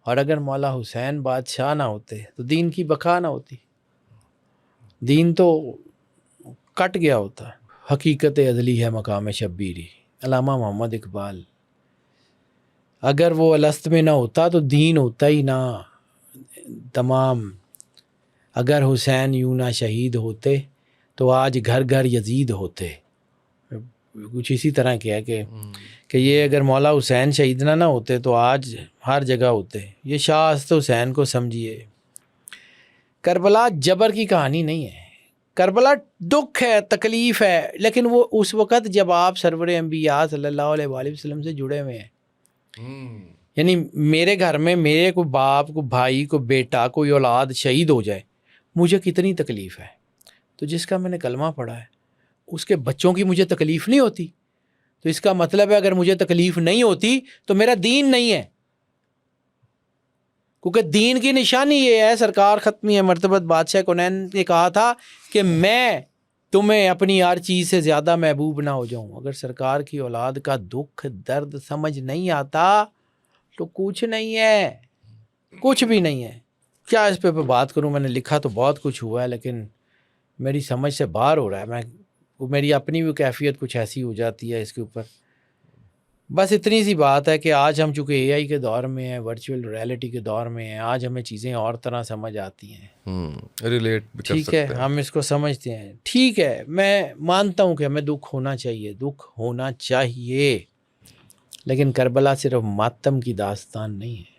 اور اگر مولا حسین بادشاہ نہ ہوتے تو دین کی بقا نہ ہوتی، دین تو کٹ گیا ہوتا۔ حقیقت ازلی ہے مقام شبیری، علامہ محمد اقبال۔ اگر وہ الست میں نہ ہوتا تو دین ہوتا ہی نہ تمام۔ اگر حسین یوں نہ شہید ہوتے تو آج گھر گھر یزید ہوتے۔ کچھ اسی طرح کیا کہ یہ اگر مولا حسین شہید نہ ہوتے تو آج ہر جگہ ہوتے۔ یہ شاہ ہست حسین کو سمجھیے، کربلا جبر کی کہانی نہیں ہے، کربلا دکھ ہے، تکلیف ہے، لیکن وہ اس وقت جب آپ سرور انبیاء صلی اللہ علیہ وآلہ وسلم سے جڑے ہوئے ہیں. یعنی میرے گھر میں میرے کوئی باپ، کوئی بھائی، کوئی بیٹا، کوئی اولاد شہید ہو جائے، مجھے کتنی تکلیف ہے. تو جس کا میں نے کلمہ پڑھا ہے اس کے بچوں کی مجھے تکلیف نہیں ہوتی. تو اس کا مطلب ہے اگر مجھے تکلیف نہیں ہوتی تو میرا دین نہیں ہے، کیونکہ دین کی نشانی یہ ہے. سرکار ختمی مرتبت بادشاہ کونین نے کہا تھا کہ میں تمہیں اپنی ہر چیز سے زیادہ محبوب نہ ہو جاؤں. اگر سرکار کی اولاد کا دکھ درد سمجھ نہیں آتا تو کچھ نہیں ہے، کچھ بھی نہیں ہے. کیا اس پہ بات کروں، میں نے لکھا تو بہت کچھ ہوا ہے لیکن میری سمجھ سے باہر ہو رہا ہے. میری اپنی بھی کیفیت کچھ ایسی ہو جاتی ہے اس کے اوپر. بس اتنی سی بات ہے کہ آج ہم چونکہ اے آئی کے دور میں ہیں، ورچوئل ریئلٹی کے دور میں ہیں، آج ہمیں چیزیں اور طرح سمجھ آتی ہیں. ریلیٹ بھی کر ٹھیک ہے، سکتے ہیں. ہم اس کو سمجھتے ہیں. ٹھیک ہے، میں مانتا ہوں کہ ہمیں دکھ ہونا چاہیے، دکھ ہونا چاہیے، لیکن کربلا صرف ماتم کی داستان نہیں ہے.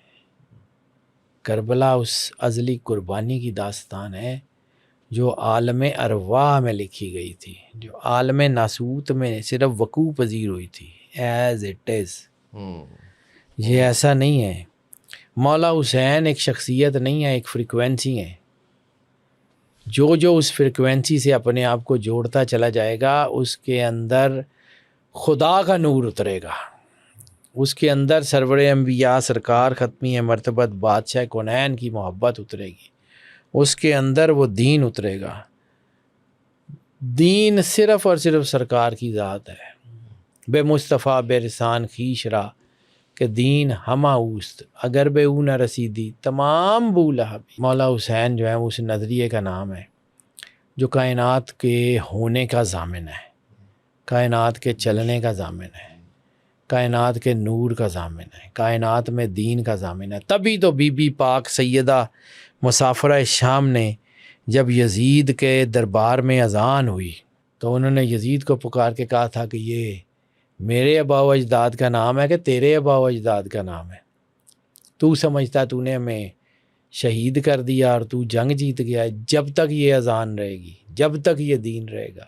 کربلا اس ازلی قربانی کی داستان ہے جو عالم ارواح میں لکھی گئی تھی، جو عالم ناسوت میں صرف وقوع پذیر ہوئی تھی. As it is. یہ ایسا نہیں ہے. مولا حسین ایک شخصیت نہیں ہے، ایک فریکوینسی ہے. جو اس فریکوینسی سے اپنے آپ کو جوڑتا چلا جائے گا اس کے اندر خدا کا نور اترے گا، اس کے اندر سرور انبیاء سرکار ختمی مرتبت بادشاہ کونین کی محبت اترے گی، اس کے اندر وہ دین اترے گا. دین صرف اور صرف سرکار کی ذات ہے. بے مصطفیٰ بے رسان خیش را کہ دین ہما اوست اگر بے او نہ رسیدی تمام بولا. مولا حسین جو ہے اس نظریے کا نام ہے جو کائنات کے ہونے کا ضامن ہے، کائنات کے چلنے کا ضامن ہے، کائنات کے نور کا ضامن ہے، کائنات میں دین کا ضامن ہے. تبھی تو بی بی پاک سیدہ مسافرہ شام نے جب یزید کے دربار میں اذان ہوئی تو انہوں نے یزید کو پکار کے کہا تھا کہ یہ میرے آبا و اجداد کا نام ہے کہ تیرے آبا و اجداد کا نام ہے؟ تو سمجھتا تو نے ہمیں شہید کر دیا اور تو جنگ جیت گیا. جب تک یہ اذان رہے گی، جب تک یہ دین رہے گا،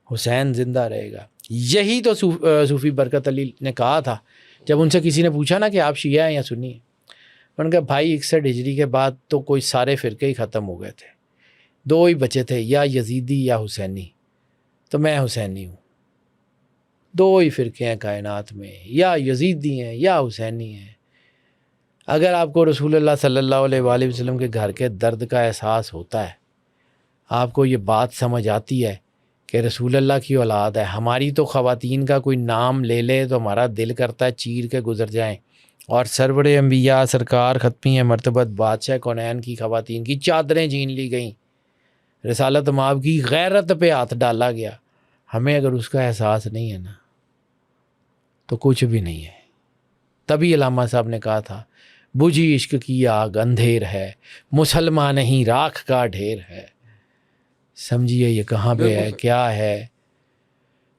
حسین زندہ رہے گا. یہی تو صوفی برکت علی نے کہا تھا جب ان سے کسی نے پوچھا نا کہ آپ شیعہ ہیں یا سنی ہیں. انہوں نے کہا بھائی 61 ہجری کے بعد تو کوئی سارے فرقے ہی ختم ہو گئے تھے، 2 ہی بچے تھے، یا یزیدی یا حسینی. تو میں حسینی ہوں. 2 ہی فرقے ہیں کائنات میں، یا یزیدی ہیں یا حسینی ہیں. اگر آپ کو رسول اللہ صلی اللہ علیہ وآلہ وسلم کے گھر کے درد کا احساس ہوتا ہے، آپ کو یہ بات سمجھ آتی ہے کہ رسول اللہ کی اولاد ہے. ہماری تو خواتین کا کوئی نام لے لے تو ہمارا دل کرتا ہے چیر کے گزر جائیں. اور سرور انبیاء سرکار ختمی مرتبت بادشاہ کونین کی خواتین کی چادریں چھین لی گئیں، رسالت مآب کی غیرت پہ ہاتھ ڈالا گیا. ہمیں اگر اس کا احساس نہیں ہے نا تو کچھ بھی نہیں ہے. تبھی علامہ صاحب نے کہا تھا بجھی عشق کی آگ اندھیر ہے، مسلمان نہیں راکھ کا ڈھیر ہے. سمجھیے یہ کہاں پہ ہے، کیا ہے.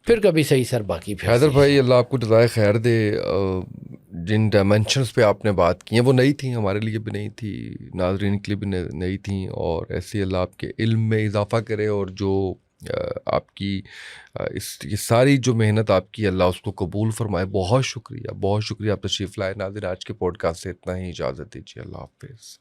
پھر کبھی صحیح سر باقی پھر حیدر بھائی اللہ آپ کو جزائے خیر دے. جن ڈائمینشنز پہ آپ نے بات کی ہیں وہ نئی تھیں، ہمارے لیے بھی نئی تھی، ناظرین کے لیے بھی نئی تھیں، اور ایسے اللہ آپ کے علم میں اضافہ کرے، اور جو آپ کی یہ ساری جو محنت آپ کی اللہ اس کو قبول فرمائے. بہت شکریہ، بہت شکریہ آپ تشریف لائے. ناظرین آج کے پوڈ کاسٹ سے اتنا ہی، اجازت دیجیے. اللہ حافظ.